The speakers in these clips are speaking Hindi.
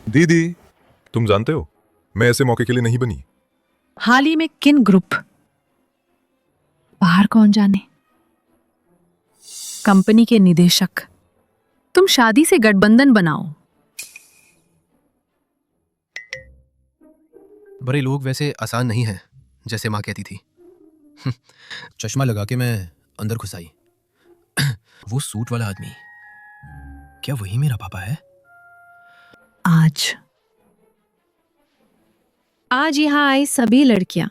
दीदी, तुम जानते हो मैं ऐसे मौके के लिए नहीं बनी। हाल ही में किन ग्रुप, बाहर कौन जाने, कंपनी के निदेशक। तुम शादी से गठबंधन बनाओ। बड़े लोग वैसे आसान नहीं हैं जैसे माँ कहती थी। चश्मा लगा के मैं अंदर घुस आई। वो सूट वाला आदमी, क्या वही मेरा पापा है? आज यहाँ आई सभी लड़कियां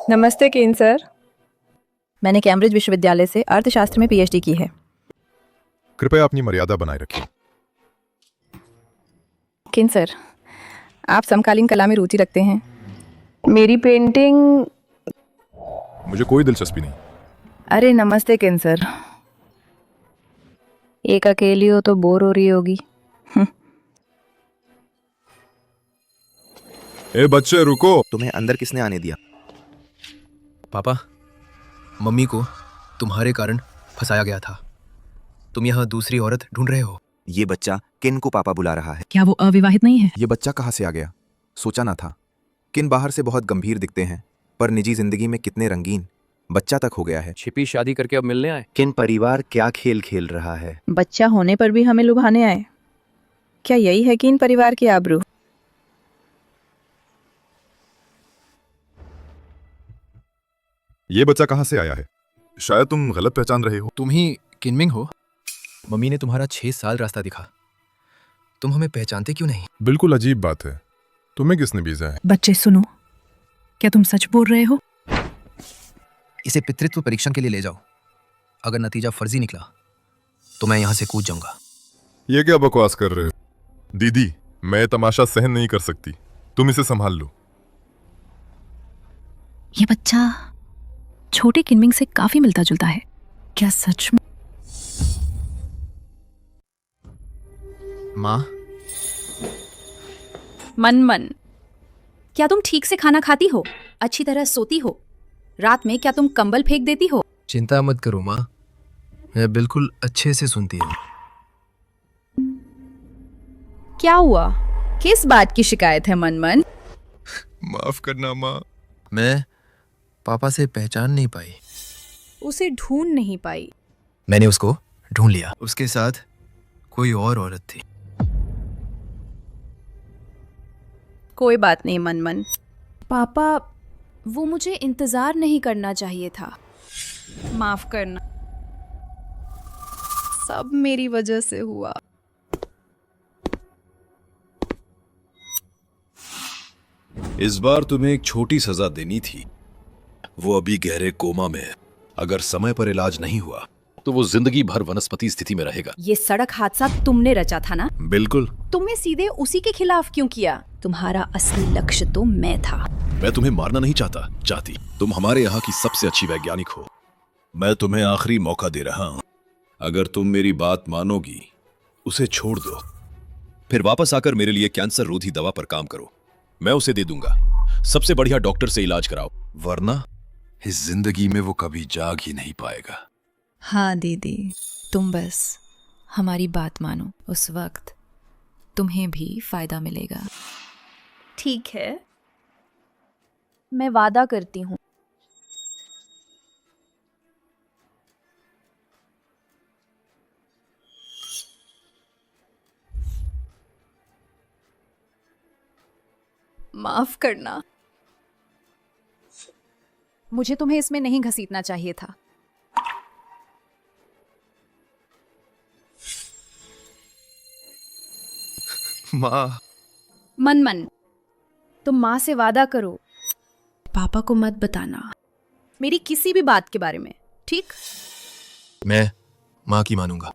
नमस्ते केन सर। मैंने कैम्ब्रिज विश्वविद्यालय से अर्थशास्त्र में पीएचडी की है। कृपया अपनी मर्यादा बनाए रखिए। केन सर, आप समकालीन कला में रुचि रखते हैं। मेरी पेंटिंग। मुझे कोई दिलचस्पी नहीं। अरे नमस्ते केन सर। एक अकेली हो तो बोर हो रही होगी। ए बच्चे रुको। तुम्हें अंदर किसने आने दिया? पापा, मम्मी को तुम्हारे कारण फंसाया गया था। तुम यहाँ दूसरी औरत ढूंढ रहे हो। ये बच्चा किन को पापा बुला रहा है? क्या वो अविवाहित नहीं है? ये बच्चा कहाँ से आ गया? सोचा ना था। किन बाहर से बहुत गंभीर दिखते हैं, पर निजी जिंदगी में कितने रंगीन। बच्चा तक हो गया है। छिपी शादी करके अब मिलने आए। किन परिवार क्या खेल खेल रहा है? बच्चा होने पर भी हमें लुभाने आए। क्या यही है किन परिवार की आबरू? ये बच्चा कहाँ से आया है? शायद तुम गलत पहचान रहे हो। तुम ही किनमिंग हो? मम्मी ने तुम्हारा 6 साल रास्ता दिखा। तुम हमें पहचानते क्यों नहीं? बिल्कुल अजीब बात है। तुम्हें किसने भेजा है? बच्चे सुनो, क्या तुम सच बोल रहे हो? इसे पितृत्व परीक्षण के लिए ले जाओ। अगर नतीजा फर्जी निकला तो मैं यहाँ से कूद जाऊंगा। ये क्या बकवास कर रहे हो? दीदी, मैं तमाशा सहन नहीं कर सकती। तुम इसे संभाल लो। ये बच्चा छोटे किनमिंग से काफी मिलता जुलता है। क्या सच में? माँ, मन, क्या तुम ठीक से खाना खाती हो? अच्छी तरह सोती हो? रात में क्या तुम कंबल फेंक देती हो? चिंता मत करो माँ, मैं बिल्कुल अच्छे से सुनती हूँ। क्या हुआ? किस बात की शिकायत है मन? माफ करना माँ। मैं पापा से पहचान नहीं पाई। उसे ढूंढ नहीं पाई। मैंने उसको ढूंढ लिया। उसके साथ कोई और औरत थी। कोई बात नहीं मन। पापा, वो मुझे इंतजार नहीं करना चाहिए था। माफ करना, सब मेरी वजह से हुआ। इस बार तुम्हें एक छोटी सजा देनी थी। वो अभी गहरे कोमा में है। अगर समय पर इलाज नहीं हुआ तो वो जिंदगी भर वनस्पति स्थिति में रहेगा। ये सड़क हादसा तुमने रचा था ना? बिल्कुल। तुमने सीधे उसी के खिलाफ क्यों किया? तुम्हारा असली लक्ष्य तो मैं था। मैं तुम्हें मारना नहीं चाहती। तुम हमारे यहाँ की सबसे अच्छी वैज्ञानिक हो। मैं तुम्हें आखिरी मौका दे रहा हूँ। अगर तुम मेरी बात मानोगी, उसे छोड़ दो, फिर वापस आकर मेरे लिए कैंसर रोधी दवा पर काम करो। मैं उसे दे दूंगा। सबसे बढ़िया डॉक्टर से इलाज कराओ, वरना इस जिंदगी में वो कभी जाग ही नहीं पाएगा। हाँ दीदी, तुम बस हमारी बात मानो, उस वक्त तुम्हें भी फायदा मिलेगा। ठीक है, मैं वादा करती हूँ। माफ करना, मुझे तुम्हें इसमें नहीं घसीटना चाहिए था। माँ। मन, तुम माँ से वादा करो, पापा को मत बताना मेरी किसी भी बात के बारे में, ठीक? मैं माँ की मानूंगा।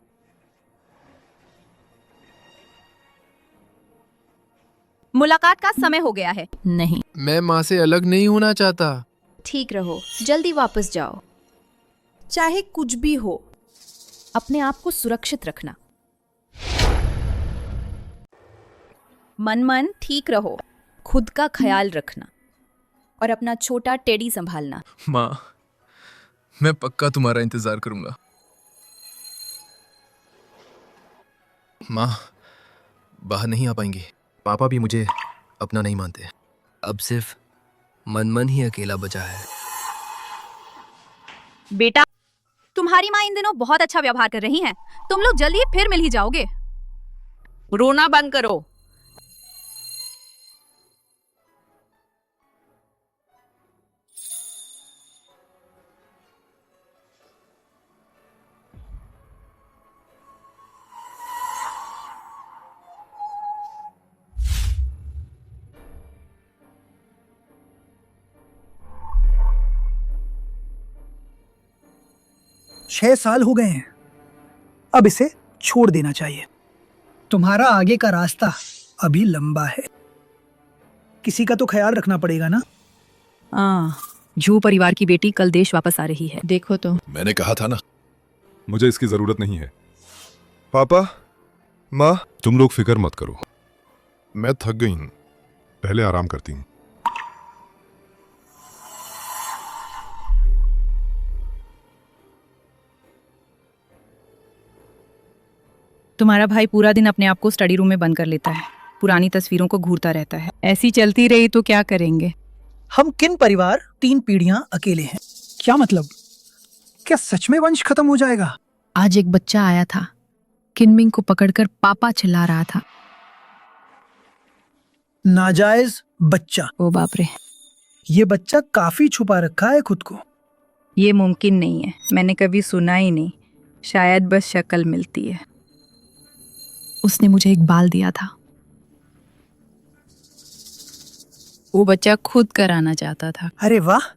मुलाकात का समय हो गया है। नहीं, मैं माँ से अलग नहीं होना चाहता। ठीक रहो, जल्दी वापस जाओ। चाहे कुछ भी हो, अपने आप को सुरक्षित रखना। मन, ठीक रहो, खुद का ख्याल रखना और अपना छोटा टेडी संभालना। माँ, मैं पक्का तुम्हारा इंतजार करूंगा। माँ बाहर नहीं आ पाएंगी। पापा भी मुझे अपना नहीं मानते। अब सिर्फ मनमन ही अकेला बचा है। बेटा, तुम्हारी माँ इन दिनों बहुत अच्छा व्यवहार कर रही हैं। तुम लोग जल्दी फिर मिल ही जाओगे। रोना बंद करो। छह साल हो गए हैं, अब इसे छोड़ देना चाहिए। तुम्हारा आगे का रास्ता अभी लंबा है, किसी का तो ख्याल रखना पड़ेगा ना। झू परिवार की बेटी कल देश वापस आ रही है। देखो तो। मैंने कहा था ना। मुझे इसकी जरूरत नहीं है। पापा, माँ, तुम लोग फिक्र मत करो, मैं थक गई हूँ, पहले आराम करती हूँ। तुम्हारा भाई पूरा दिन अपने आप को स्टडी रूम में बंद कर लेता है, पुरानी तस्वीरों को घूरता रहता है। ऐसी चलती रही तो क्या करेंगे? हम किन परिवार 3 पीढ़ियां अकेले हैं? क्या मतलब? क्या सच में वंश खत्म हो जाएगा? आज एक बच्चा आया था, किनमिंग को पकड़कर पापा चिल्ला रहा था। नाजायज बच्चा। ओ बाप रे। ये बच्चा काफी छुपा रखा है खुद को। ये मुमकिन नहीं है, मैंने कभी सुना ही नहीं। शायद बस शक्ल मिलती है। उसने मुझे एक बाल दिया था। वो बच्चा खुद कराना चाहता था। अरे वाह,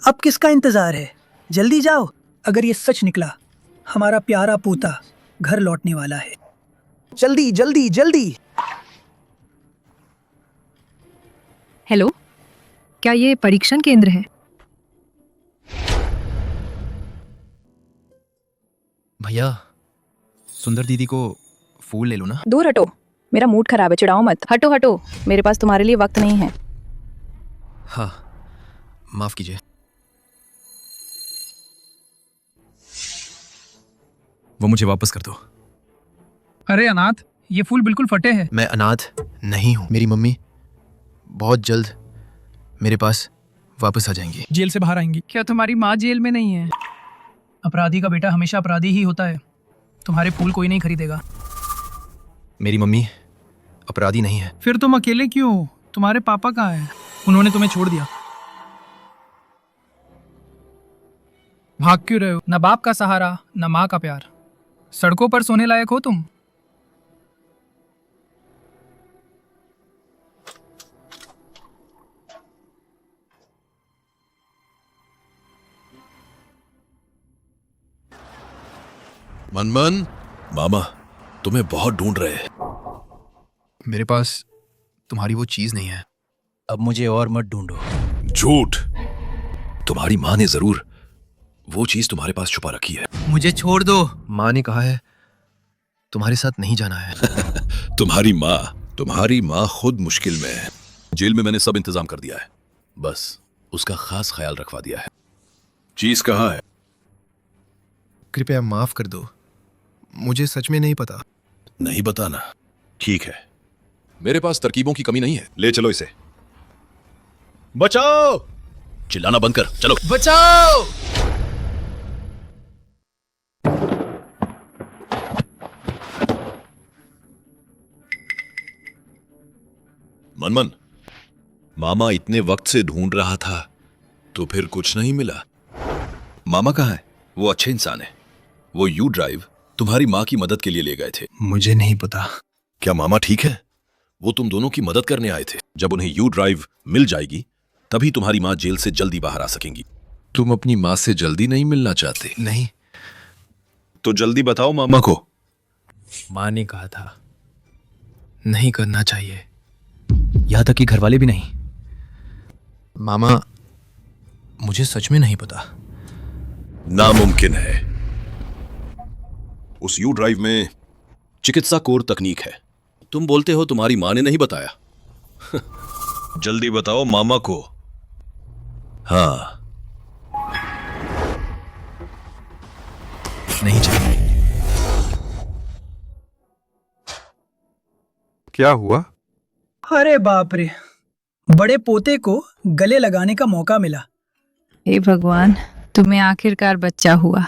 अब किसका इंतजार है? जल्दी जाओ। अगर ये सच निकला, हमारा प्यारा पोता घर लौटने वाला है। जल्दी जल्दी जल्दी। हेलो, क्या ये परीक्षण केंद्र है? भैया, सुंदर दीदी को फूल ले लो ना। दूर हटो, मेरा मूड खराब है, चिढ़ाओ मत। हटो हटो, मेरे पास तुम्हारे लिए वक्त नहीं है। हाँ, माफ कीजिए। वो मुझे वापस कर दो। अरे अनाथ, ये फूल बिल्कुल फटे हैं। मैं अनाथ नहीं हूँ। मेरी मम्मी बहुत जल्द मेरे पास वापस आ जाएंगी। जेल से बाहर आएंगी। क्या तुम्हारी माँ जेल में नहीं है? अपराधी का बेटा हमेशा अपराधी ही होता है। तुम्हारे फूल कोई नहीं खरीदेगा। मेरी मम्मी अपराधी नहीं है। फिर तुम अकेले क्यों हो? तुम्हारे पापा कहाँ हैं? उन्होंने तुम्हें छोड़ दिया। भाग क्यों रहे हो? न बाप का सहारा, न माँ का प्यार। सड़कों पर सोने लायक हो तुम। मनमन, मामा तुम्हें बहुत ढूंढ रहे हैं। मेरे पास तुम्हारी वो चीज नहीं है। अब मुझे और मत ढूंढो। झूठ। तुम्हारी माँ ने जरूर वो चीज तुम्हारे पास छुपा रखी है। मुझे छोड़ दो। माँ ने कहा है तुम्हारे साथ नहीं जाना है। तुम्हारी माँ खुद मुश्किल में है। जेल में मैंने सब इंतजाम कर दिया है, बस उसका खास ख्याल रखवा दिया है। चीज कहाँ है? कृपया माफ कर दो, मुझे सच में नहीं पता। नहीं बताना, ठीक है। मेरे पास तरकीबों की कमी नहीं है। ले चलो इसे। बचाओ! चिल्लाना बंद कर, चलो। बचाओ! मनमन, मामा इतने वक्त से ढूंढ रहा था तो फिर कुछ नहीं मिला। मामा कहाँ है? वो अच्छे इंसान है। वो यू ड्राइव तुम्हारी माँ की मदद के लिए ले गए थे। मुझे नहीं पता। क्या मामा ठीक है? वो तुम दोनों की मदद करने आए थे। जब उन्हें यू ड्राइव मिल जाएगी तभी तुम्हारी माँ जेल से जल्दी बाहर आ सकेंगी। तुम अपनी माँ से जल्दी नहीं मिलना चाहते? नहीं। तो जल्दी बताओ मामा को। माँ ने कहा था नहीं करना चाहिए, यहां तक कि घर वाले भी नहीं। मामा, मुझे सच में नहीं पता। नामुमकिन है। उस यू ड्राइव में चिकित्सा कोर तकनीक है। तुम बोलते हो तुम्हारी माँ ने नहीं बताया। जल्दी बताओ मामा को। हाँ, नहीं चाहिए। क्या हुआ? अरे बाप रे, बड़े पोते को गले लगाने का मौका मिला। हे भगवान, तुम्हें आखिरकार बच्चा हुआ।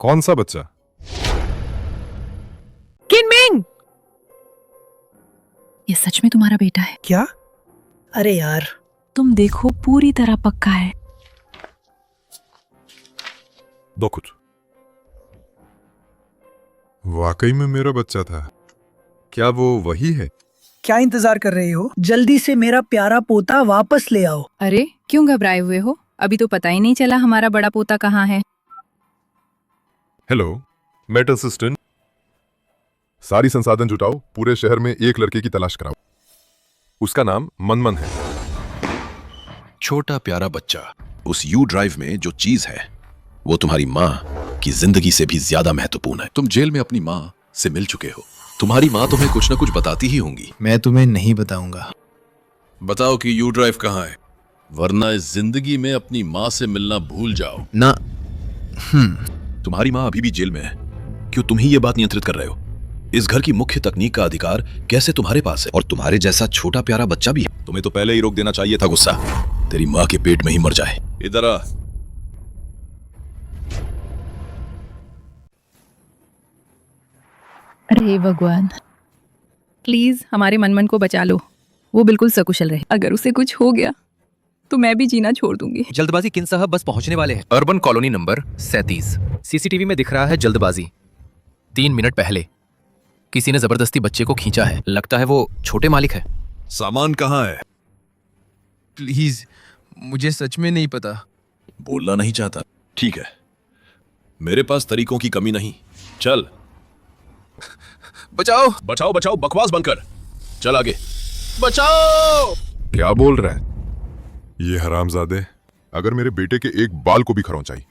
कौन सा बच्चा? किनमिंग, ये सच में तुम्हारा बेटा है? क्या? अरे यार, तुम देखो पूरी तरह पक्का है। दो कुछ। वाकई में मेरा बच्चा था। क्या वो वही है? क्या इंतजार कर रहे हो? जल्दी से मेरा प्यारा पोता वापस ले आओ। अरे क्यों घबराए हुए हो? अभी तो पता ही नहीं चला हमारा बड़ा पोता कहाँ है। Hello, mate assistant. सारी संसाधन जुटाओ, पूरे शहर में एक लड़के की तलाश कराओ। उसका नाम मनमन है। छोटा प्यारा बच्चा। उस यू ड्राइव में जो चीज है वो तुम्हारी माँ की जिंदगी से भी ज्यादा महत्वपूर्ण है। तुम जेल में अपनी माँ से मिल चुके हो। तुम्हारी माँ तुम्हें कुछ ना कुछ बताती ही होंगी। मैं तुम्हें नहीं बताऊंगा। बताओ कि यू ड्राइव कहाँ है, वरना इस जिंदगी में अपनी माँ से मिलना भूल जाओ ना। तुम्हारी माँ अभी भी जेल में है। क्यों तुम ही ये बात नियंत्रित कर रहे हो? इस घर की मुख्य तकनीक का अधिकार कैसे तुम्हारे पास है? और तुम्हारे जैसा छोटा प्यारा बच्चा भी है। तुम्हें तो पहले ही रोक देना चाहिए था गुस्सा। तेरी माँ के पेट में ही मर जाए। इधर आ। अरे भगवान, प्लीज हमारे मनमन को बचा लो। वो बिल्कुल सकुशल रहे। अगर उसे कुछ हो गया तो मैं भी जीना छोड़ दूंगी। जल्दबाजी किन साहब बस पहुंचने वाले हैं। Urban colony number 37। सीसीटीवी में दिख रहा है जल्दबाजी। 3 मिनट पहले किसी ने जबरदस्ती बच्चे को खींचा है। लगता है वो छोटे मालिक है। सामान कहाँ है? प्लीज, मुझे सच में नहीं पता। बोलना नहीं चाहता? ठीक है, मेरे पास तरीकों की कमी नहीं। चल। बचाओ बचाओ बचाओ, बकवास बंद कर। चल आगे। बचाओ। क्या बोल रहा है ये हरामजादे? अगर मेरे बेटे के एक बाल को भी खरोंचाई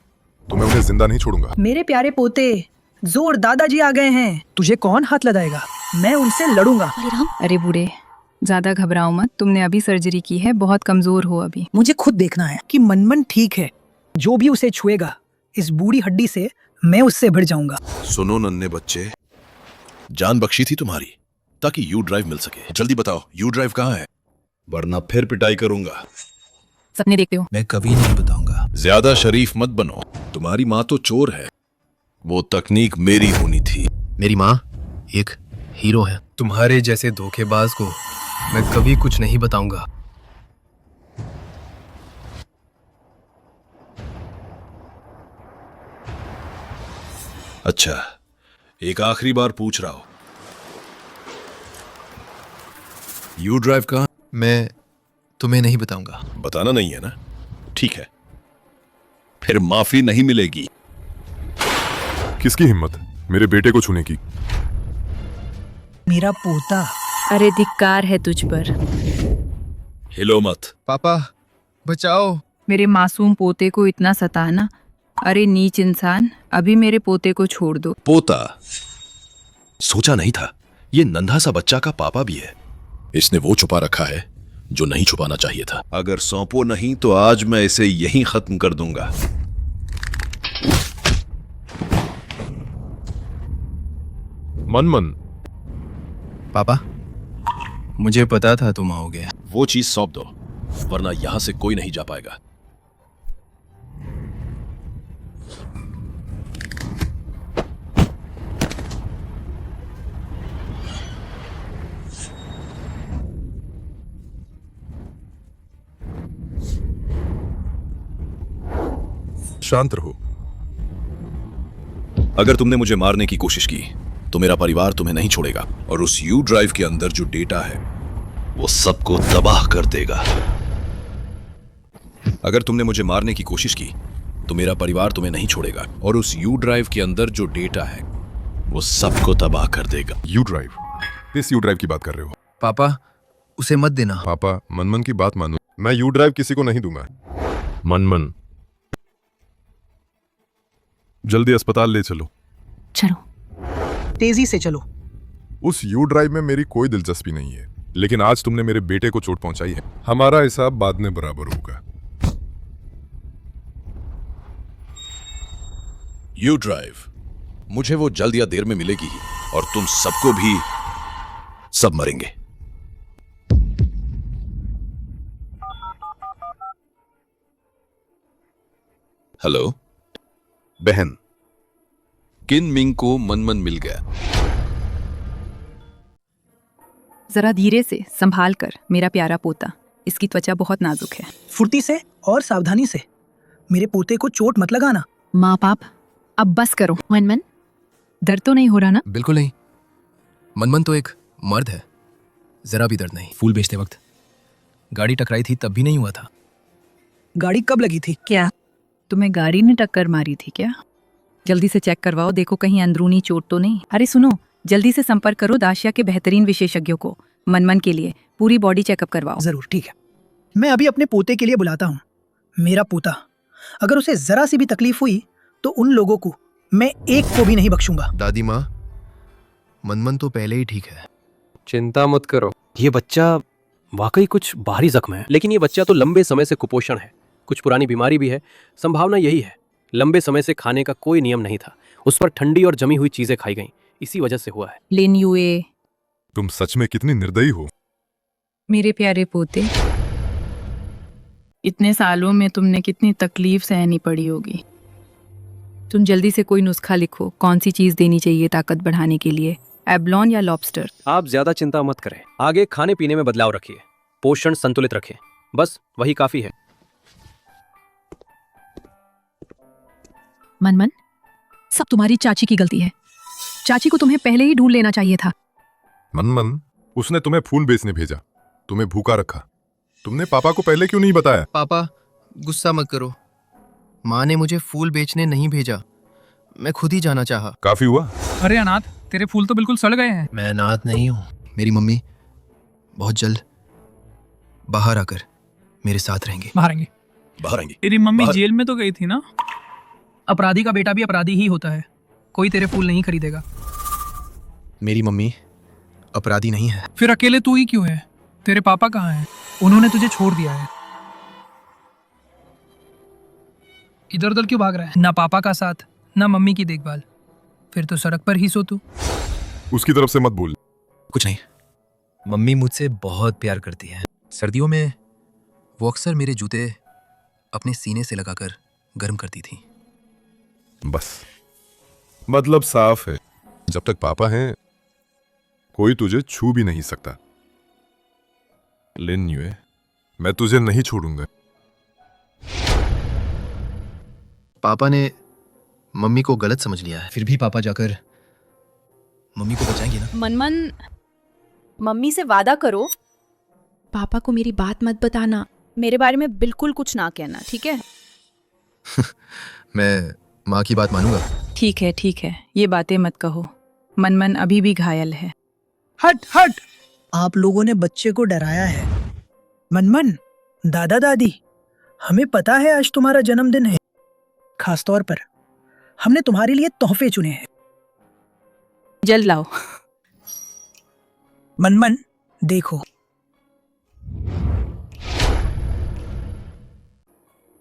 तो मैं उन्हें जिंदा नहीं छोड़ूंगा। मेरे प्यारे पोते, जोर दादाजी आ गए हैं। तुझे कौन हाथ लगाएगा? मैं उनसे लड़ूंगा। अरे बूढ़े, ज्यादा घबराओ मत। तुमने अभी सर्जरी की है, बहुत कमजोर हो अभी। मुझे खुद देखना है कि मनमन ठीक है। जो भी उसे छुएगा इस बूढ़ी हड्डी से मैं उससे भिड़ जाऊंगा। सुनो नन्हे बच्चे, जान बख्शी थी तुम्हारी ताकि यू ड्राइव मिल सके। जल्दी बताओ यू ड्राइव कहाँ है, वरना फिर पिटाई करूंगा। सपने देखते हो? मैं कभी नहीं बताऊंगा। ज्यादा शरीफ मत बनो। तुम्हारी माँ तो चोर है। वो तकनीक मेरी होनी थी। मेरी माँ एक हीरो है। तुम्हारे जैसे धोखेबाज को मैं कभी कुछ नहीं बताऊंगा। अच्छा, एक आखिरी बार पूछ रहा हूं, यू ड्राइव कहाँ? मैं तुम्हें नहीं बताऊंगा। बताना नहीं है ना? ठीक है, फिर माफी नहीं मिलेगी। किसकी हिम्मत मेरे बेटे को छूने की? मेरा पोता। अरे धिक्कार है तुझ पर। हिलो मत। पापा बचाओ। मेरे मासूम पोते को इतना सताना। अरे नीच इंसान, अभी मेरे पोते को छोड़ दो। पोता? सोचा नहीं था ये नन्हा सा बच्चा का पापा भी है। इसने वो छुपा रखा है जो नहीं छुपाना चाहिए था। अगर सौंपो नहीं तो आज मैं इसे यहीं खत्म कर दूंगा। मनमन। पापा, मुझे पता था तुम आओगे। वो चीज सौंप दो, वरना यहां से कोई नहीं जा पाएगा। शांत रहो। अगर तुमने मुझे मारने की कोशिश की तो मेरा परिवार तुम्हें नहीं छोड़ेगा, और उस यू ड्राइव के अंदर जो डेटा है वो सबको तबाह कर देगा। अगर तुमने मुझे मारने की कोशिश की तो मेरा परिवार तुम्हें नहीं छोड़ेगा, और उस यू ड्राइव के अंदर जो डेटा है वो सबको तबाह कर देगा। You drive? किस यू ड्राइव की बात कर रहे हो? पापा, उसे मत देना। पापा, मनमन की बात मानो। मैं यू ड्राइव किसी को नहीं दूंगा। मनमन, जल्दी अस्पताल ले चलो। चलो। तेजी से चलो। उस यू ड्राइव में मेरी कोई दिलचस्पी नहीं है, लेकिन आज तुमने मेरे बेटे को चोट पहुंचाई है। हमारा हिसाब बाद में बराबर होगा। यू ड्राइव मुझे वो जल्द या देर में मिलेगी ही, और तुम सबको भी सब मरेंगे। हेलो बहन, किन मिंग को मनमन मिल गया। जरा धीरे से संभाल कर मेरा प्यारा पोता, इसकी त्वचा बहुत नाजुक है। फुर्ती से और सावधानी से, मेरे पोते को चोट मत लगाना। माँ बाप अब बस करो। मनमन, दर्द तो नहीं हो रहा ना? बिल्कुल नहीं। मनमन तो एक मर्द है, जरा भी दर्द नहीं। फूल बेचते वक्त गाड़ी टकराई थी तब भी नहीं हुआ था। गाड़ी कब लगी थी? क्या तुम्हें गाड़ी ने टक्कर मारी थी क्या? जल्दी से चेक करवाओ, देखो कहीं अंदरूनी चोट तो नहीं। अरे सुनो, जल्दी से संपर्क करो दाशिया के बेहतरीन विशेषज्ञों को। मनमन के लिए पूरी बॉडी चेकअप करवाओ। जरूर, ठीक है। मैं अभी अपने पोते के लिए बुलाता हूँ। मेरा पोता, अगर उसे जरा सी भी तकलीफ हुई तो उन लोगों को मैं एक को भी नहीं बख्शूंगा। दादी माँ, मनमन तो पहले ही ठीक है। चिंता मत करो, ये बच्चा वाकई कुछ बाहरी जख्म है, लेकिन ये बच्चा तो लंबे समय से कुपोषण है, कुछ पुरानी बीमारी भी है। संभावना यही है, लंबे समय से खाने का कोई नियम नहीं था, उस पर ठंडी और जमी हुई चीजें खाई गईं, इसी वजह से हुआ है। लिन यूए, तुम सच में कितनी निर्दयी हो। मेरे प्यारे पोते, इतने सालों में तुमने कितनी तकलीफ सहनी पड़ी होगी। तुम जल्दी से कोई नुस्खा लिखो, कौन सी चीज देनी चाहिए ताकत बढ़ाने के लिए, एब्लॉन या लॉबस्टर? आप ज्यादा चिंता मत करें, आगे खाने पीने में बदलाव रखिए, पोषण संतुलित रखें, बस वही काफी है। मनमन, सब तुम्हारी चाची की गलती है। चाची को तुम्हें पहले ही ढूंढ लेना चाहिए था। मनमन, उसने तुम्हें फूल बेचने भेजा, तुम्हें भूखा रखा। तुमने पापा को पहले क्यों नहीं बताया? पापा, गुस्सा मत करो। माँ ने मुझे फूल बेचने नहीं भेजा, मैं खुद ही जाना चाहा। काफी हुआ। अरे अनाथ, तेरे फूल तो बिल्कुल सड़ गए हैं। मैं अनाथ नहीं हूँ। मेरी मम्मी बहुत जल्द बाहर आकर मेरे साथ रहेंगे। बाहर आएंगे। बाहर आएंगे। तेरी मम्मी बाहर- जेल में तो गई थी ना? अपराधी का बेटा भी अपराधी ही होता है, कोई तेरे फूल नहीं खरीदेगा। मेरी मम्मी अपराधी नहीं है। फिर अकेले तू ही क्यों है? तेरे पापा कहाँ हैं? उन्होंने तुझे छोड़ दिया है। इधर उधर क्यों भाग रहा है? ना पापा का साथ, ना मम्मी की देखभाल, फिर तो सड़क पर ही सो तू। उसकी तरफ से मत बोल। कुछ नहीं, मम्मी मुझसे बहुत प्यार करती है। सर्दियों में वो अक्सर मेरे जूते अपने सीने से लगाकर गर्म करती थी। बस, मतलब साफ है, जब तक पापा हैं कोई तुझे छू भी नहीं सकता। लिन यूए, मैं तुझे नहीं छोड़ूंगा। पापा ने मम्मी को गलत समझ लिया है, फिर भी पापा जाकर मम्मी को बचाएंगे ना? मनमन, मम्मी से वादा करो, पापा को मेरी बात मत बताना, मेरे बारे में बिल्कुल कुछ ना कहना, ठीक है? मैं माँ की बात मानूंगा। ठीक है, ये बातें मत कहो। मनमन अभी भी घायल है। हट हट, आप लोगों ने बच्चे को डराया है। मनमन, दादा दादी, हमें पता है आज तुम्हारा जन्मदिन है। खासतौर पर हमने तुम्हारे लिए तोहफे चुने हैं। जल्द लाओ। मनमन, देखो।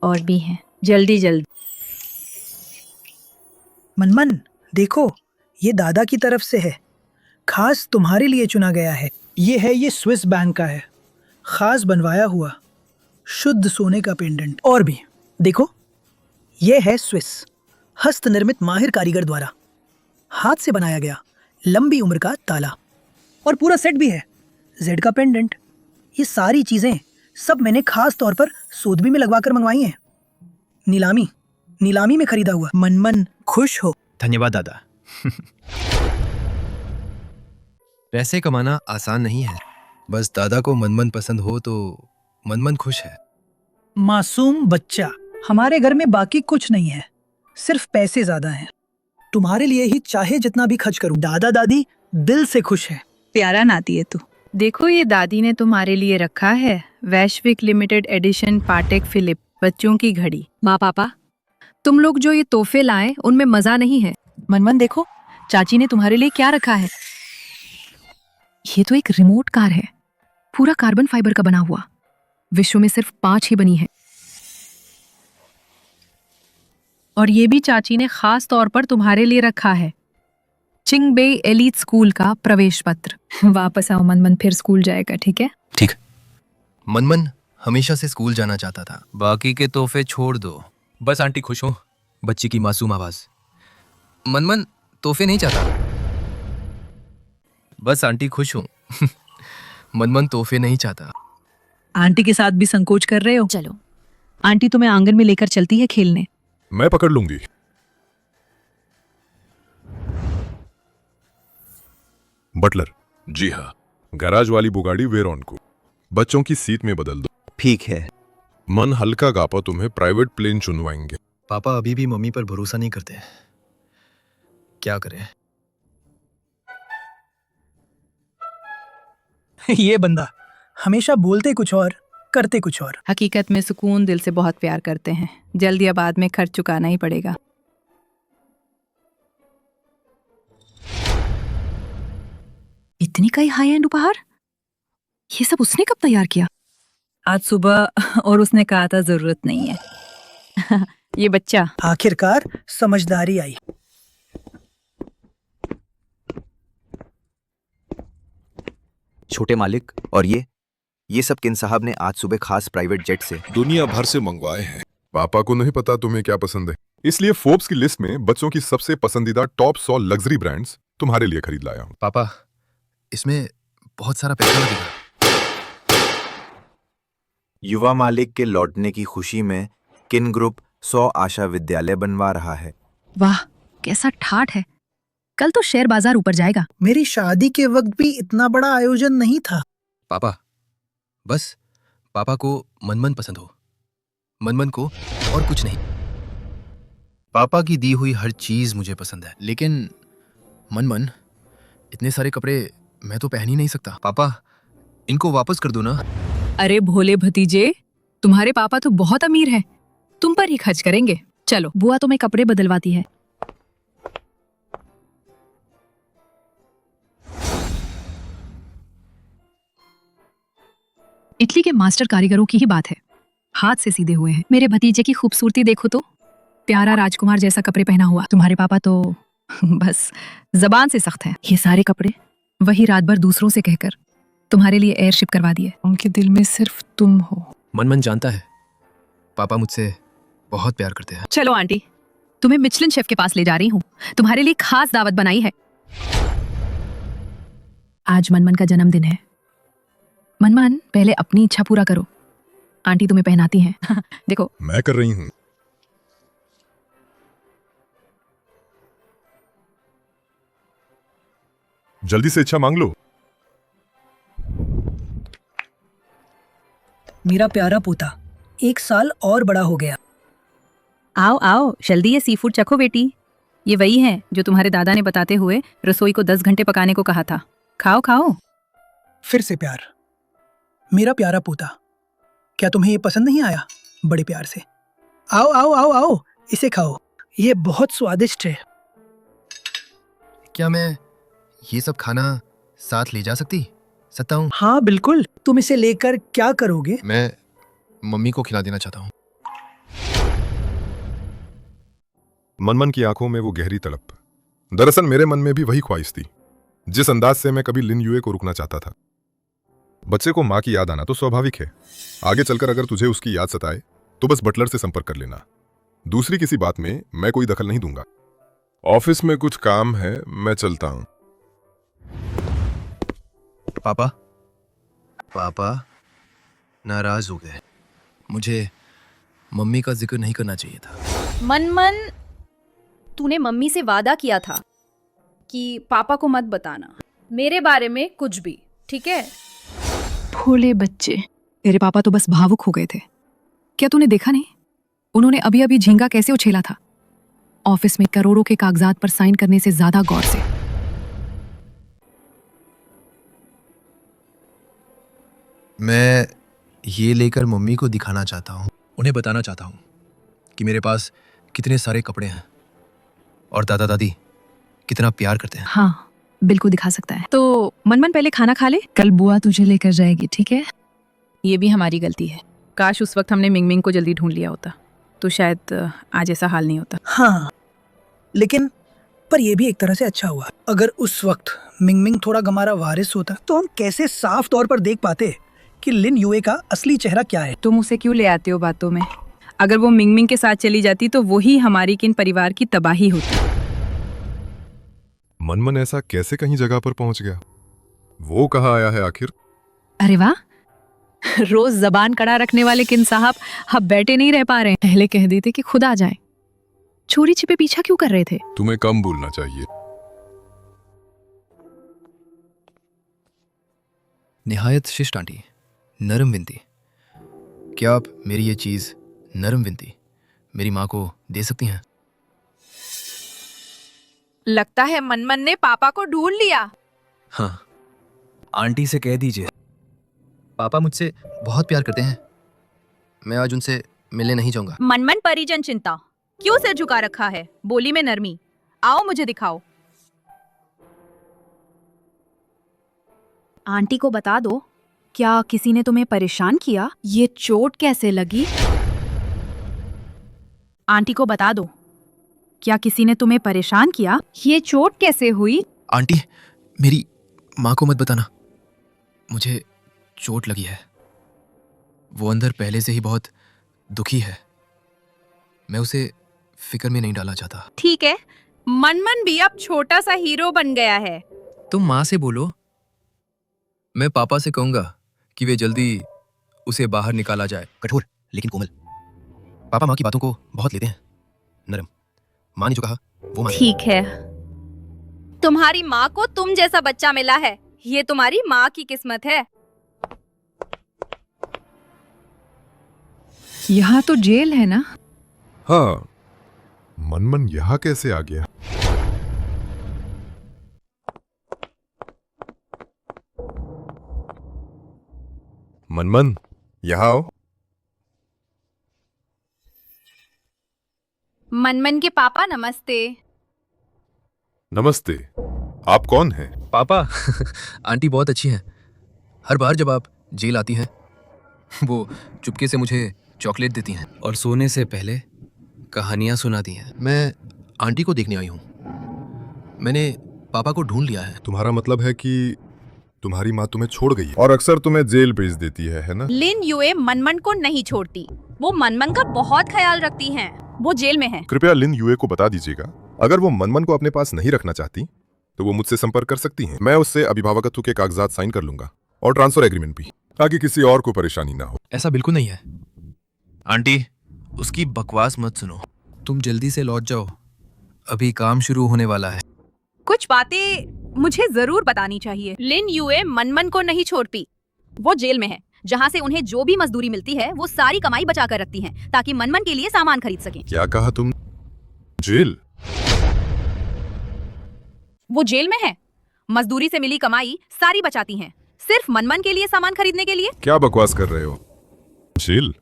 और भी हैं, जल्दी जल्दी। मनमन, देखो, ये दादा की तरफ से है, खास तुम्हारे लिए चुना गया है। ये स्विस बैंक का है, खास बनवाया हुआ शुद्ध सोने का पेंडेंट। और भी देखो, ये है स्विस हस्त निर्मित माहिर कारीगर द्वारा हाथ से बनाया गया लंबी उम्र का ताला, और पूरा सेट भी है, जेड का पेंडेंट। ये सारी चीजें सब मैंने खास तौर पर सोदबी में लगवाकर मंगवाई हैं। नीलामी में खरीदा हुआ। मनमन, खुश हो? धन्यवाद दादा। पैसे कमाना आसान नहीं है, बस दादा को मनमन पसंद हो तो मनमन खुश है। मासूम बच्चा, हमारे घर में बाकी कुछ नहीं है, सिर्फ पैसे ज्यादा हैं। तुम्हारे लिए ही चाहे जितना भी खर्च करूं, दादा दादी दिल से खुश है। प्यारा नाती है तू। देखो, ये दादी ने तुम्हारे लिए रखा है वैश्विक लिमिटेड एडिशन पाटेक फिलिप बच्चों की घड़ी। माँ पापा, तुम लोग जो ये तोहफे लाए उनमें मजा नहीं है। मनमन देखो, चाची ने तुम्हारे लिए क्या रखा है। ये तो एक रिमोट कार है, पूरा कार्बन फाइबर का बना हुआ। विश्व में सिर्फ 5 ही बनी है। और ये भी चाची ने खास तौर पर तुम्हारे लिए रखा है, चिंगबेई एलीट स्कूल का प्रवेश पत्र। वापस आओ मनमन, फिर स्कूल जाएगा, ठीक है? ठीक। मनमन हमेशा से स्कूल जाना चाहता था। बाकी के तोहफे छोड़ दो, बस आंटी खुश हो। बच्ची की मासूम आवाज। मनमन तोहफे नहीं चाहता, बस आंटी खुश हो। मनमन तोहफे नहीं चाहता। आंटी के साथ भी संकोच कर रहे हो? चलो, आंटी तुम्हें आंगन में लेकर चलती है खेलने। मैं पकड़ लूंगी। बटलर। जी हाँ, गैराज वाली बुगाड़ी वेरॉन को बच्चों की सीट में बदल दो। ठीक है। मन हल्का गापा तुम्हें प्राइवेट प्लेन चुनवाएंगे। पापा अभी भी मम्मी पर भरोसा नहीं करते, क्या करें? ये बंदा हमेशा बोलते कुछ और करते कुछ और। हकीकत में सुकून दिल से बहुत प्यार करते हैं, जल्द या बाद में खर्च चुकाना ही पड़ेगा। इतनी कई हाई एंड उपहार, ये सब उसने कब तैयार किया? आज सुबह, और उसने कहा था जरूरत नहीं है। ये बच्चा। आखिरकार समझदारी आई। छोटे मालिक, और ये सब किन साहब ने आज सुबह खास प्राइवेट जेट से दुनिया भर से मंगवाए हैं। पापा को नहीं पता तुम्हें क्या पसंद है, इसलिए फोर्ब्स की लिस्ट में बच्चों की सबसे पसंदीदा टॉप 100 लग्जरी ब्रांड्स तुम्हारे लिए खरीद लाया हूं। पापा इसमें बहुत सारा पैसा लगेगा। युवा मालिक के लौटने की खुशी में किन ग्रुप 100 आशा विद्यालय बनवा रहा है। वाह, कैसा ठाठ है। कल तो शेयर बाजार ऊपर जाएगा। मेरी शादी के वक्त भी इतना बड़ा आयोजन नहीं था। पापा बस पापा को मनमन पसंद हो, मनमन को और कुछ नहीं। पापा की दी हुई हर चीज मुझे पसंद है, लेकिन मनमन, इतने सारे कपड़े मैं तो पहन ही नहीं सकता। पापा इनको वापस कर दो ना। अरे भोले भतीजे, तुम्हारे पापा तो बहुत अमीर हैं, तुम पर ही खर्च करेंगे। चलो, बुआ तुम्हें कपड़े बदलवाती है। इटली के मास्टर कारीगरों की ही बात है, हाथ से सीधे हुए हैं। मेरे भतीजे की खूबसूरती देखो तो, प्यारा राजकुमार जैसा कपड़े पहना हुआ। तुम्हारे पापा तो बस जबान से सख्त हैं। ये सारे कपड़े वही रात भर दूसरों से कहकर तुम्हारे लिए एयरशिप करवा दिए। उनके दिल में सिर्फ तुम हो। मनमन जानता है पापा मुझसे बहुत प्यार करते हैं। चलो आंटी, तुम्हें मिचलिन शेफ के पास ले जा रही हूँ, तुम्हारे लिए खास दावत बनाई है। आज मनमन का जन्मदिन है। मनमन, पहले अपनी इच्छा पूरा करो, आंटी तुम्हें पहनाती हैं। देखो, मैं कर रही हूं। जल्दी से इच्छा मांग लो। मेरा प्यारा पोता 1 साल और बड़ा हो गया। आओ आओ, जल्दी ये सी फूड चखो बेटी। ये वही है जो तुम्हारे दादा ने बताते हुए रसोई को 10 घंटे पकाने को कहा था। खाओ खाओ। फिर से प्यार। मेरा प्यारा पोता, क्या तुम्हें ये पसंद नहीं आया? बड़े प्यार से। आओ आओ आओ आओ, इसे खाओ, ये बहुत स्वादिष्ट है। क्या मैं ये सब खाना साथ ले जा सकता हूँ? हाँ बिल्कुल। तुम इसे लेकर क्या करोगे? मैं मम्मी को खिला देना चाहता हूँ। मनमन की आंखों में वो गहरी तड़प। दरअसल मेरे मन में भी वही ख्वाहिश थी, जिस अंदाज से मैं कभी लिन युए को रुकना चाहता था। बच्चे को माँ की याद आना तो स्वाभाविक है। आगे चलकर अगर तुझे उसकी याद सताए तो बस बटलर से संपर्क कर लेना। दूसरी किसी बात में मैं कोई दखल नहीं दूंगा। ऑफिस में कुछ काम है, मैं चलता हूं। पापा नाराज हो गए। मुझे मम्मी का जिक्र नहीं करना चाहिए था। मनमन, तूने मम्मी से वादा किया था कि पापा को मत बताना मेरे बारे में कुछ भी, ठीक है? भोले बच्चे, तेरे पापा तो बस भावुक हो गए थे। क्या तूने देखा नहीं, उन्होंने अभी अभी झींगा कैसे उछेला था, ऑफिस में करोड़ों के कागजात पर साइन करने से ज्यादा गौर से। मैं ये लेकर मम्मी को दिखाना चाहता हूँ, उन्हें बताना चाहता हूँ कि मेरे पास कितने सारे कपड़े हैं और दादा दादी कितना प्यार करते हैं। हाँ बिल्कुल दिखा सकता है। तो मनमन पहले खाना खा ले, कल बुआ तुझे लेकर जाएगी, ठीक है? ये भी हमारी गलती है। काश उस वक्त हमने मिंगमिंग को जल्दी ढूंढ लिया होता। तो शायद आज ऐसा हाल नहीं होता। हाँ, लेकिन पर यह भी एक तरह से अच्छा हुआ। अगर उस वक्त मिंगमिंग थोड़ा गमारा वारिस होता तो हम कैसे साफ तौर पर देख पाते कि लिन युए का असली चेहरा क्या है। तुम उसे क्यों ले आते हो बातों में? अगर वो मिंगमिंग के साथ चली जाती तो वही हमारी किन परिवार की तबाही होती। मनमन ऐसा कैसे कहीं जगह पर पहुंच गया? वो कहाँ आया है आखिर? अरे वाह, रोज जबान कड़ा रखने वाले किन साहब अब बैठे नहीं रह पा रहे हैं। पहले कह देते कि खुद आ जाए। चोरी छिपे पीछा क्यों कर रहे थे? तुम्हें कम बोलना चाहिए। निहायत शिष्ट आंटी, नरम विनती। क्या आप मेरी ये चीज नरम विनती मेरी माँ को दे सकती हैं? लगता है मनमन ने पापा को ढूंढ लिया। हाँ, आंटी से कह दीजिए पापा मुझसे बहुत प्यार करते हैं। मैं आज उनसे मिलने नहीं जाऊंगा। मनमन परिजन चिंता, क्यों सिर झुका रखा है? बोली में नरमी। आओ मुझे दिखाओ। आंटी को बता दो, क्या किसी ने तुम्हें परेशान किया? ये चोट कैसे लगी? आंटी को बता दो, क्या किसी ने तुम्हें परेशान किया? ये चोट कैसे हुई? आंटी, मेरी माँ को मत बताना, मुझे चोट लगी है। वो अंदर पहले से ही बहुत दुखी है। मैं उसे फिक्र में नहीं डालना चाहता। ठीक है, मनमन भी अब छोटा सा हीरो बन गया है। तुम माँ से बोलो, मैं पापा से कहूंगा कि वे जल्दी उसे बाहर निकाला जाए। कठोर लेकिन कोमल। पापा माँ की बातों को बहुत लेते हैं, नरम। माँ ने जो कहा वो मान। ठीक है, तुम्हारी माँ को तुम जैसा बच्चा मिला है। ये तुम्हारी माँ की किस्मत है। यहाँ तो जेल है ना? हाँ, मनमन यहाँ कैसे आ गया? मनमन, यहाँ आओ। मनमन के पापा नमस्ते। नमस्ते, आप कौन हैं? पापा आंटी बहुत अच्छी हैं। हर बार जब आप जेल आती हैं वो चुपके से मुझे चॉकलेट देती हैं और सोने से पहले कहानियां सुनाती हैं। मैं आंटी को देखने आई हूँ। मैंने पापा को ढूंढ लिया है। तुम्हारा मतलब है कि तुम्हारी माँ तुम्हें छोड़ गई है और अक्सर तुम्हें जेल भेज देती है ना? लिन युए मनमन को नहीं छोड़ती। वो मनमन का बहुत ख्याल रखती हैं। वो जेल में है। कृपया लिन युए को बता दीजिएगा, अगर वो मनमन को अपने पास नहीं रखना चाहती तो वो मुझसे संपर्क कर सकती हैं। मैं उससे अभिभावकत्व के कागजात साइन कर लूंगा और ट्रांसफर एग्रीमेंट भी, ताकि किसी और को परेशानी ना हो। ऐसा बिल्कुल नहीं है आंटी, उसकी बकवास मत सुनो। तुम जल्दी से लौट जाओ, अभी काम शुरू होने वाला है। कुछ बातें मुझे जरूर बतानी चाहिए। लिन युए मनमन को नहीं छोड़ती। वो जेल में है, जहाँ से उन्हें जो भी मजदूरी मिलती है वो सारी कमाई बचा कर रखती हैं, ताकि मनमन के लिए सामान खरीद सकें। क्या कहा तुम? जेल? वो जेल में है, मजदूरी से मिली कमाई सारी बचाती हैं, सिर्फ मनमन के लिए सामान खरीदने के लिए। क्या बकवास कर रहे हो? जेल?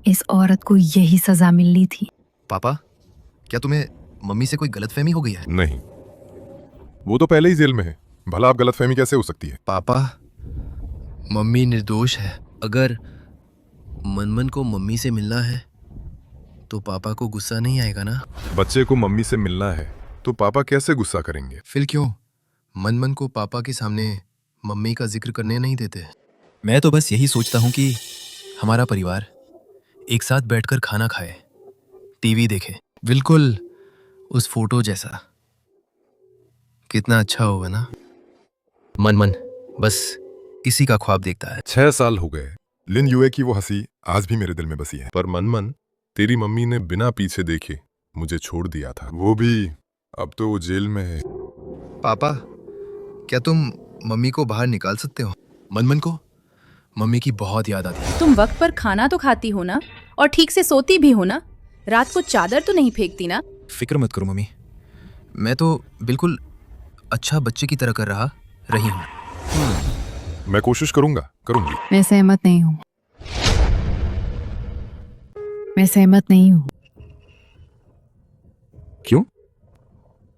इस औरत को यही सजा मिलनी थी। पापा, क्या तुम्हें मम्मी से कोई गलतफहमी हो गई है? नहीं, वो तो पहले ही जेल में है, भला आप गलतफहमी कैसे हो सकती है? पापा, मम्मी निर्दोष है। अगर मनमन को मम्मी से मिलना है तो पापा को गुस्सा नहीं आएगा ना? बच्चे को मम्मी से मिलना है तो पापा कैसे गुस्सा करेंगे? फिर क्यों मनमन को पापा के सामने मम्मी का जिक्र करने नहीं देते? मैं तो बस यही सोचता हूँ कि हमारा परिवार एक साथ बैठकर खाना खाए, टीवी देखे, बिल्कुल उस फोटो जैसा। कितना अच्छा होगा ना? मनमन बस इसी का ख्वाब देखता है। 6 साल हो गए, लिन युए की वो हंसी आज भी मेरे दिल में बसी है। पर मनमन, तेरी मम्मी ने बिना पीछे देखे मुझे छोड़ दिया था, वो भी अब तो वो जेल में है। पापा, क्या तुम मम्मी को बाहर निकाल सकते हो? मनमन को मम्मी की बहुत याद आती है। तुम वक्त पर खाना तो खाती हो ना, और ठीक से सोती भी हो ना? रात को चादर तो नहीं फेंकती ना? फिक्र मत करो मम्मी, मैं तो बिल्कुल अच्छा बच्चे की तरह कर रही हूँ। मैं कोशिश करूंगी। मैं सहमत नहीं हूँ। मैं सहमत नहीं हूँ। क्यों?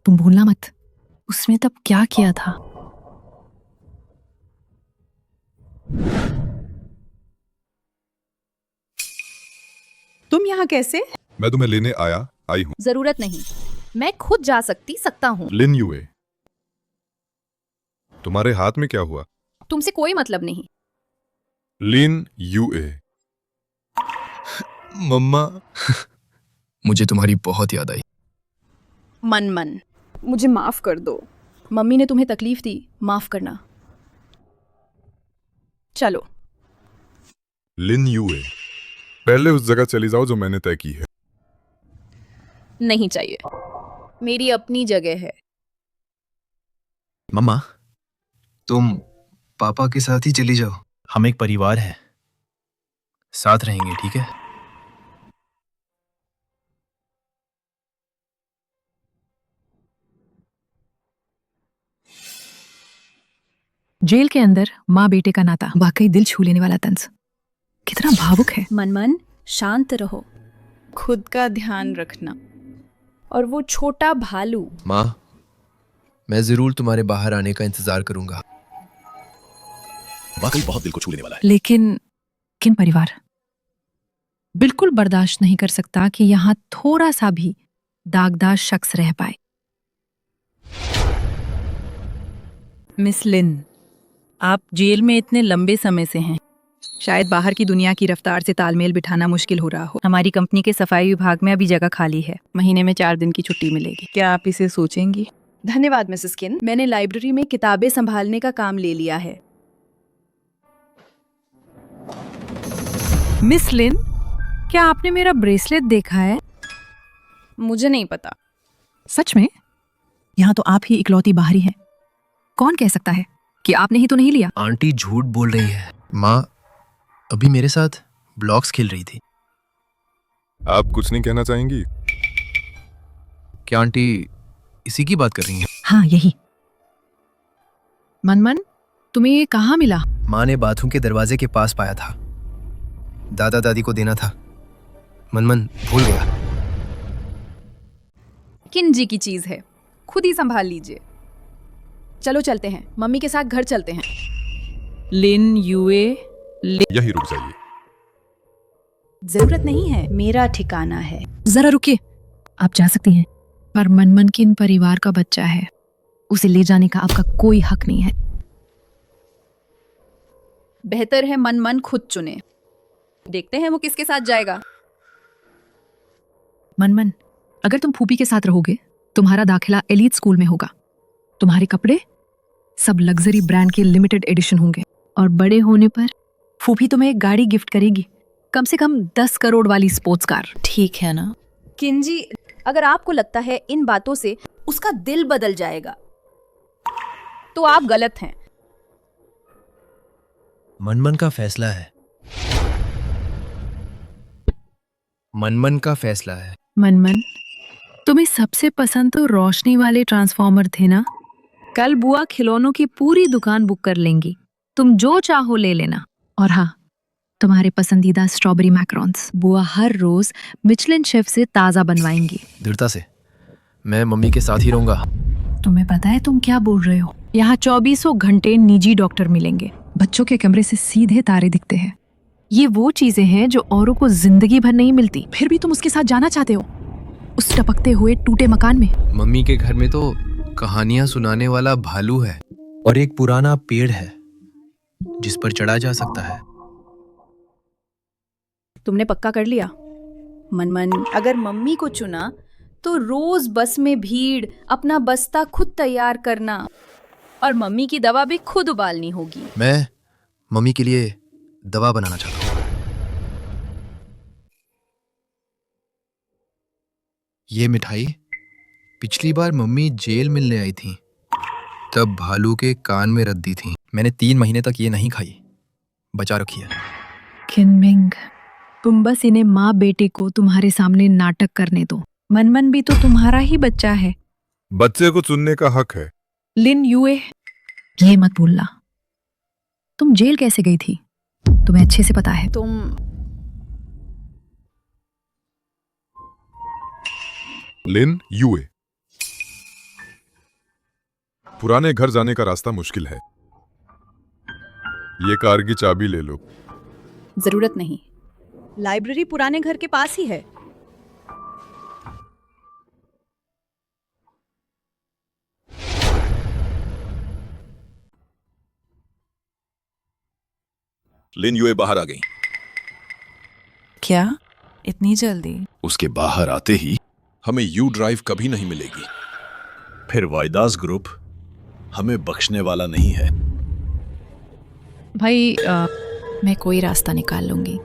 तुम भूलना मत, उसने तब क्या किया था। तुम यहाँ कैसे? मैं तुम्हें लेने आई हूँ। जरूरत नहीं, मैं खुद जा सकता हूँ। लिन यूए, तुम्हारे हाथ में क्या हुआ? तुमसे कोई मतलब नहीं। लिन यूए। मम्मा मुझे तुम्हारी बहुत याद आई। मनमन, मुझे माफ कर दो। मम्मी ने तुम्हें तकलीफ दी, माफ करना। चलो। लिन यूए, पहले उस जगह चली जाओ जो मैंने तय की है। नहीं चाहिए, मेरी अपनी जगह है। मम्मा तुम पापा के साथ ही चली जाओ। हम एक परिवार हैं, साथ रहेंगे, ठीक है? जेल के अंदर माँ बेटे का नाता वाकई दिल छू लेने वाला तंज। कितना भावुक है। मनमन, शांत रहो, खुद का ध्यान रखना। और वो छोटा भालू। माँ, मैं जरूर तुम्हारे बाहर आने का इंतजार करूंगा। वाकई बहुत दिल को छू लेने वाला है। लेकिन किन परिवार बिल्कुल बर्दाश्त नहीं कर सकता कि यहाँ थोड़ा सा भी दागदार शख्स रह पाए। मिस लिन, आप जेल में इतने लंबे समय से हैं। शायद बाहर की दुनिया की रफ्तार से तालमेल बिठाना मुश्किल हो रहा हो। हमारी कंपनी के सफाई विभाग में अभी जगह खाली है। महीने में 4 दिन की छुट्टी मिलेगी। क्या आप इसे सोचेंगी? धन्यवाद मिसेस किन, मैंने लाइब्रेरी में किताबें संभालने का काम ले लिया है। मिस लिन, क्या आपने मेरा ब्रेसलेट देखा है? मुझे नहीं पता। सच में? यहाँ तो आप ही इकलौती बाहरी हैं। कौन कह सकता है कि आपने ही तो नहीं लिया? आंटी झूठ बोल रही है। माँ अभी मेरे साथ ब्लॉक्स खेल रही थी। आप कुछ नहीं कहना चाहेंगी? क्या आंटी इसी की बात कर रही हैं? हाँ, यही। मनमन, तुम्हें ये कहाँ मिला? माँ ने बाथरूम के दरवाजे के पास पाया था। दादा दादी को देना था। मनमन भूल गया। किन जी की चीज है, खुद ही संभाल लीजिए। चलो चलते हैं, मम्मी के साथ घर चलते हैं। लिन यूए, यही रुक जाइए। जरूरत नहीं है, मेरा ठिकाना है। जरा रुकिए। आप जा सकती हैं, पर मनमन किन परिवार का बच्चा है, उसे ले जाने का आपका कोई हक नहीं है। बेहतर है मनमन खुद चुने। देखते हैं वो किसके साथ जाएगा। मनमन, अगर तुम फूफी के साथ रहोगे, तुम्हारा दाखिला एलीट स्कूल में होगा। तुम्हारे कपड़े सब लग्जरी ब्रांड के लिमिटेड एडिशन होंगे, और बड़े होने पर फूफी तुम्हें एक गाड़ी गिफ्ट करेगी, कम से कम 10 करोड़ वाली स्पोर्ट्स कार। ठीक है ना? किंजी, अगर आपको लगता है इन बातों से उसका दिल बदल जाएगा, तो आप गलत हैं। मनमन का फैसला है। मनमन का फैसला है। मनमन, तुम्हें सबसे पसंद तो रोशनी वाले ट्रांसफॉर्मर थे ना? कल बुआ खिलौनों की पूरी दुकान बुक कर लेंगी, तुम जो चाहो ले लेना। और हाँ, तुम्हारे पसंदीदा स्ट्रॉबेरी मैकरॉन्स बुआ हर रोज मिचलिन शेफ से ताजा बनवाएंगी। दृढ़ता से मैं मम्मी के साथ ही रहूंगा। तुम्हें पता है तुम क्या बोल रहे हो? यहाँ 24 घंटे निजी डॉक्टर मिलेंगे। बच्चों के कमरे से सीधे तारे दिखते हैं। ये वो चीजें हैं जो औरों को जिंदगी भर नहीं मिलती। फिर भी तुम उसके साथ जाना चाहते हो, उस टपकते हुए टूटे मकान में। मम्मी के घर में तो कहानियां सुनाने वाला भालू है और एक पुराना पेड़ है जिस पर चढ़ा जा सकता है। तुमने पक्का कर लिया? मनमन, अगर मम्मी को चुना तो रोज बस में भीड़, अपना बस्ता खुद तैयार करना, और मम्मी की दवा भी खुद उबालनी होगी। मैं मम्मी के लिए दवा बनाना चाहता हूँ। ये मिठाई पिछली बार मम्मी जेल मिलने आई थी, तब भालू के कान में रख दी थी। मैंने 3 महीने तक ये नहीं खाई, बचा रखी है। किनमिंग, तुम बस इन्हें माँ बेटे को तुम्हारे सामने नाटक करने दो। मनमन भी तो तुम्हारा ही बच्चा है। बच्चे को चुनने का हक है। लिन यूए, ये मत भूलना। तुम जेल कैसे गई थी, तुम्हें अच्छे से पता है। तुम लिन यूए, पुराने घर जाने का रास्ता मुश्किल है। ये कार की चाबी ले लो। जरूरत नहीं, लाइब्रेरी पुराने घर के पास ही है। लिन युए बाहर आ गई। क्या इतनी जल्दी? उसके बाहर आते ही हमें यू ड्राइव कभी नहीं मिलेगी। फिर वाइदास ग्रुप हमें बख्शने वाला नहीं है। भाई मैं कोई रास्ता निकाल लूंगी।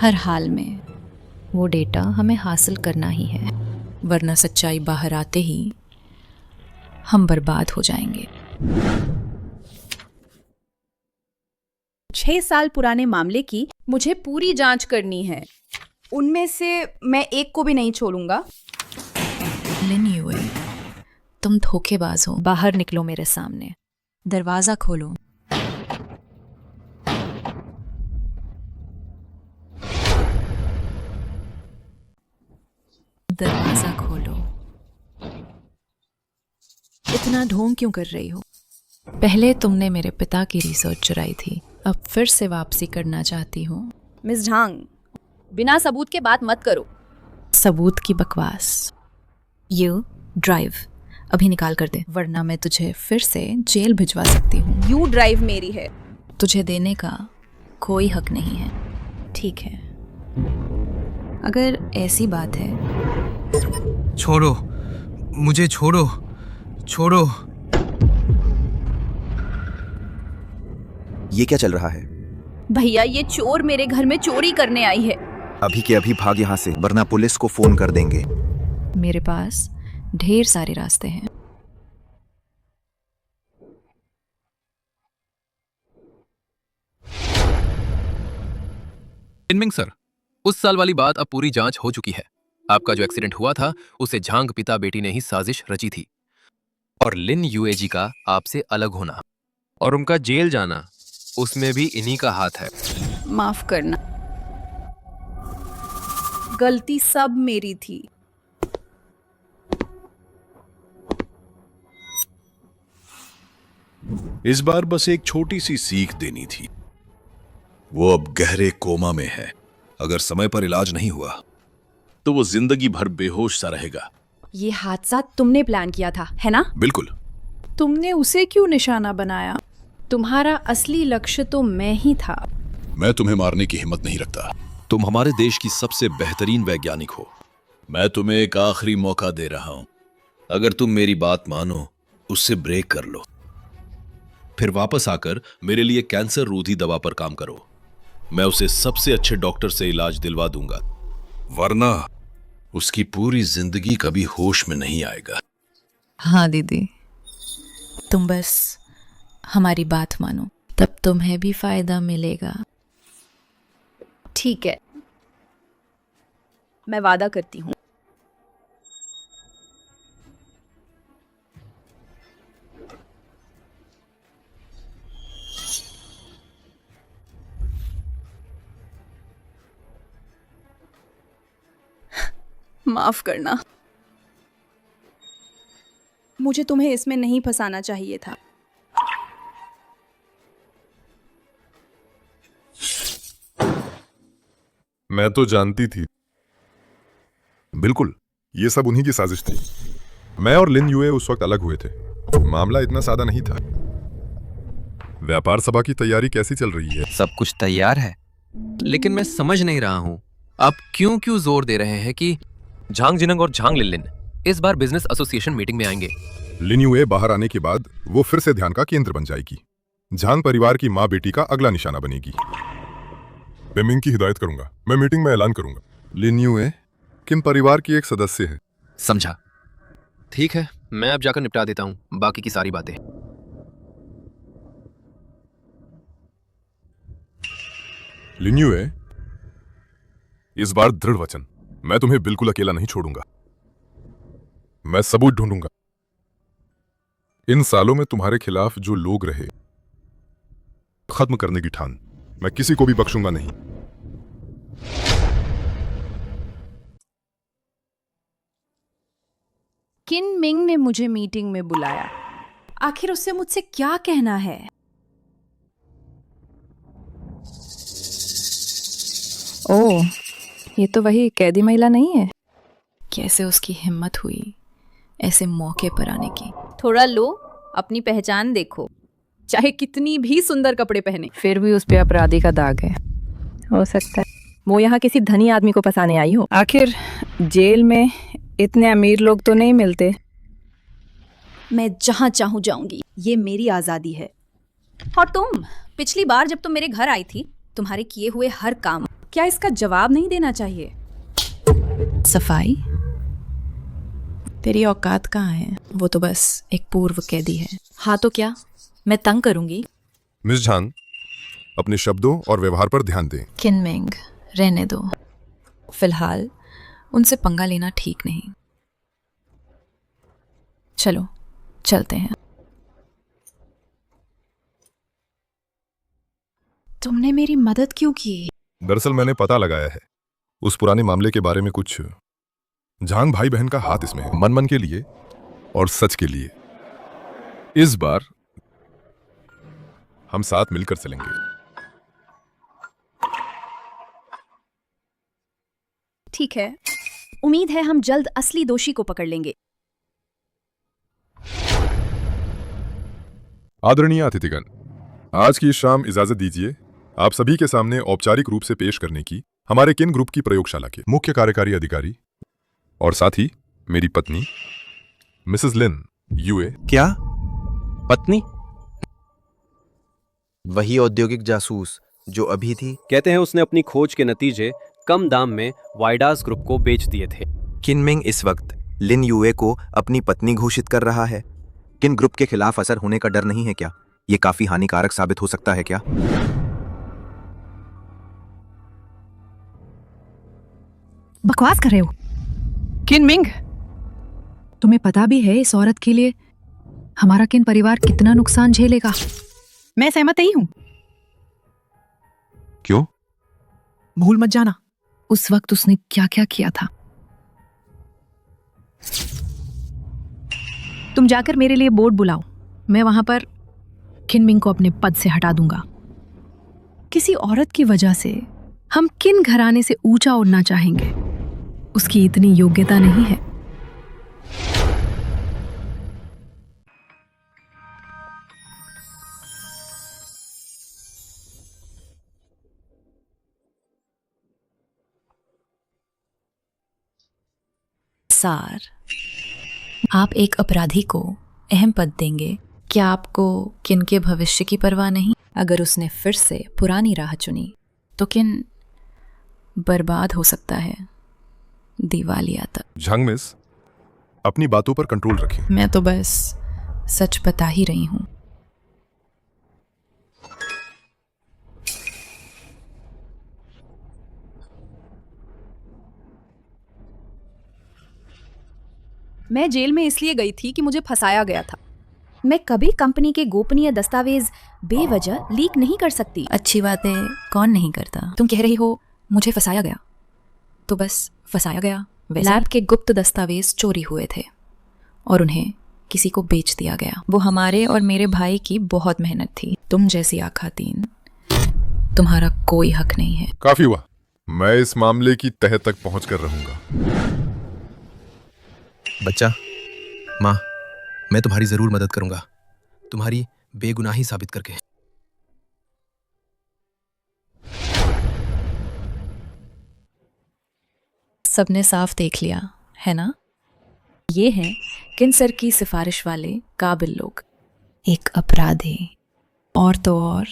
हर हाल में वो डेटा हमें हासिल करना ही है, वरना सच्चाई बाहर आते ही हम बर्बाद हो जाएंगे। 6 साल पुराने मामले की मुझे पूरी जांच करनी है। उनमें से मैं एक को भी नहीं छोड़ूंगा। लिन युए, तुम धोखेबाज हो। बाहर निकलो मेरे सामने। दरवाजा खोलो। दरवाजा खोलो। इतना ढोंग क्यों कर रही हो? पहले तुमने मेरे पिता की रिसर्च चुराई थी, अब फिर से वापसी करना चाहती हूँ। मिस झांग, बिना सबूत के बात मत करो। सबूत की बकवास। यू ड्राइव अभी निकाल कर दे, वरना मैं तुझे फिर से जेल भिजवा सकती हूँ। यू ड्राइव मेरी है। तुझे देने का कोई हक नहीं है। ठीक है, अगर ऐसी बात है। छोड़ो मुझे, छोड़ो छोड़ो। ये क्या चल रहा है? भैया, ये चोर मेरे घर में चोरी करने आई है। अभी के अभी भाग यहाँ से, वरना पुलिस को फोन कर देंगे। मेरे पास ढेर सारे रास्ते हैं। इनमिंग सर, उस साल वाली बात अब पूरी जांच हो चुकी है। आपका जो एक्सीडेंट हुआ था उसे झांग पिता बेटी ने ही साजिश रची थी, और लिन यूएजी का आपसे अलग होना और उनका जेल जाना, उसमें भी इन्हीं का हाथ है। माफ करना, गलती सब मेरी थी। इस बार बस एक छोटी सी सीख देनी थी। वो अब गहरे कोमा में है। अगर समय पर इलाज नहीं हुआ तो वो जिंदगी भर बेहोश सा रहेगा। ये हादसा तुमने प्लान किया था, है ना? बिल्कुल। तुमने उसे क्यों निशाना बनाया? तुम्हारा असली लक्ष्य तो मैं ही था। मैं तुम्हें मारने की हिम्मत नहीं रखता। तुम हमारे देश की सबसे बेहतरीन वैज्ञानिक हो। मैं तुम्हें एक आखिरी मौका दे रहा हूं। अगर तुम मेरी बात मानो, उससे ब्रेक कर लो, फिर वापस आकर मेरे लिए कैंसर रोधी दवा पर काम करो। मैं उसे सबसे अच्छे डॉक्टर से इलाज दिलवा दूंगा, वरना उसकी पूरी जिंदगी कभी होश में नहीं आएगा। हाँ दीदी, तुम बस हमारी बात मानो, तब तुम्हें भी फायदा मिलेगा। ठीक है, मैं वादा करती हूँ। माफ करना, मुझे तुम्हें इसमें नहीं फंसाना चाहिए था। मैं तो जानती थी। बिल्कुल, ये सब उन्हीं की साजिश थी। मैं और लिन युए उस वक्त अलग हुए थे। मामला इतना सादा नहीं था। व्यापार सभा की तैयारी कैसी चल रही है? सब कुछ तैयार है, लेकिन मैं समझ नहीं रहा हूं आप क्यों जोर दे रहे हैं कि झांग जिनंग और झांग लिनलिन इस बार बिजनेस एसोसिएशन मीटिंग में आएंगे। लिन युए बाहर आने के बाद वो फिर से ध्यान का केंद्र बन जाएगी। झांग परिवार की माँ बेटी का अगला निशाना बनेगी। बेमिंग की हिदायत करूंगा। मैं मीटिंग में ऐलान करूंगा। लिन युए किन परिवार की एक सदस्य है। समझा। ठीक है, मैं अब जाकर निपटा देता हूं बाकी की सारी बातें। लिन युए, इस बार दृढ़ वचन, मैं तुम्हें बिल्कुल अकेला नहीं छोड़ूंगा। मैं सबूत ढूंढूंगा। इन सालों में तुम्हारे खिलाफ जो लोग रहे, खत्म करने की ठान मैं किसी को भी बख्शूंगा नहीं। किन मिंग ने मुझे मीटिंग में बुलाया। आखिर उससे मुझसे क्या कहना है? ओह, ये तो वही कैदी महिला नहीं है? कैसे उसकी हिम्मत हुई ऐसे मौके पर आने की। थोड़ा लो, अपनी पहचान देखो। चाहे कितनी भी सुंदर कपड़े पहने, फिर भी उस पे अपराधी का दाग है। हो सकता है वो यहाँ किसी धनी आदमी को फंसाने आई हो। आखिर जेल में इतने अमीर लोग तो नहीं मिलते। मैं जहाँ चाहूँ जाऊंगी, ये मेरी आज़ादी है। और तुम, पिछली बार जब तुम मेरे घर आई थी, तुम्हारे किए हुए हर काम, क्या इसका जवाब नहीं देना चाहिए? सफाई? तेरी औकात कहाँ है? वो तो बस एक पूर्व कैदी है। हाँ तो क्या, मैं तंग करूंगी? मिस झांग, अपने शब्दों और व्यवहार पर ध्यान दें। किनमिंग, रहने दो। फिलहाल उनसे पंगा लेना ठीक नहीं। चलो चलते हैं। तुमने मेरी मदद क्यों की? दरअसल मैंने पता लगाया है उस पुराने मामले के बारे में कुछ। झांग भाई बहन का हाथ इसमें है, मन मन के लिए और सच के लिए। इस बार हम साथ मिलकर चलेंगे। ठीक है, उम्मीद है हम जल्द असली दोषी को पकड़ लेंगे। आदरणीय अतिथिगण, आज की शाम इजाजत दीजिए आप सभी के सामने औपचारिक रूप से पेश करने की हमारे किन ग्रुप की प्रयोगशाला के मुख्य कार्यकारी अधिकारी और साथ ही मेरी पत्नी मिसेस लिन यूए। क्या? पत्नी? वही औद्योगिक जासूस जो अभी थी? कहते हैं उसने अपनी खोज के नतीजे कम दाम में वाइडास ग्रुप को बेच दिए थे। किनमिंग इस वक्त लिन यूए को अपनी पत्नी घोषित कर रहा है। किन ग्रुप के खिलाफ असर होने का डर नहीं है क्या? ये काफी हानिकारक साबित हो सकता है क्या? बकवास कर रहे हो किनमिंग। तुम्हें पता भी है इस औरत के लिए हमारा किन परिवार कितना नुकसान झेलेगा। मैं सहमत नहीं हूं। क्यों? भूल मत जाना उस वक्त उसने क्या क्या किया था। तुम जाकर मेरे लिए बोर्ड बुलाओ, मैं वहां पर किनमिंग को अपने पद से हटा दूंगा। किसी औरत की वजह से हम किन घराने से ऊंचा उड़ना चाहेंगे? उसकी इतनी योग्यता नहीं है। सार, आप एक अपराधी को अहम पद देंगे, क्या आपको किन के भविष्य की परवाह नहीं? अगर उसने फिर से पुरानी राह चुनी तो किन बर्बाद हो सकता है दिवालिया तक। झांग मिस, अपनी बातों पर कंट्रोल रखें। मैं तो बस सच बता ही रही हूं। मैं जेल में इसलिए गई थी कि मुझे फंसाया गया था। मैं कभी कंपनी के गोपनीय दस्तावेज बेवजह लीक नहीं कर सकती। अच्छी बातें कौन नहीं करता? तुम कह रही हो मुझे फंसाया गया, तो बस फंसाया गया। लैब के गुप्त दस्तावेज चोरी हुए थे और उन्हें किसी को बेच दिया गया। वो हमारे और मेरे भाई की बहुत मेहनत थी। तुम जैसी आखातीन, तुम्हारा कोई हक नहीं है। काफी हुआ, मैं इस मामले की तह तक पहुंचकर रहूंगा। बच्चा, माँ, मैं तुम्हारी जरूर मदद करूंगा, तुम्हारी बेगुनाही साबित करके। सबने साफ देख लिया है ना? ये हैं किनसर की सिफारिश वाले काबिल लोग। एक अपराधी और तो और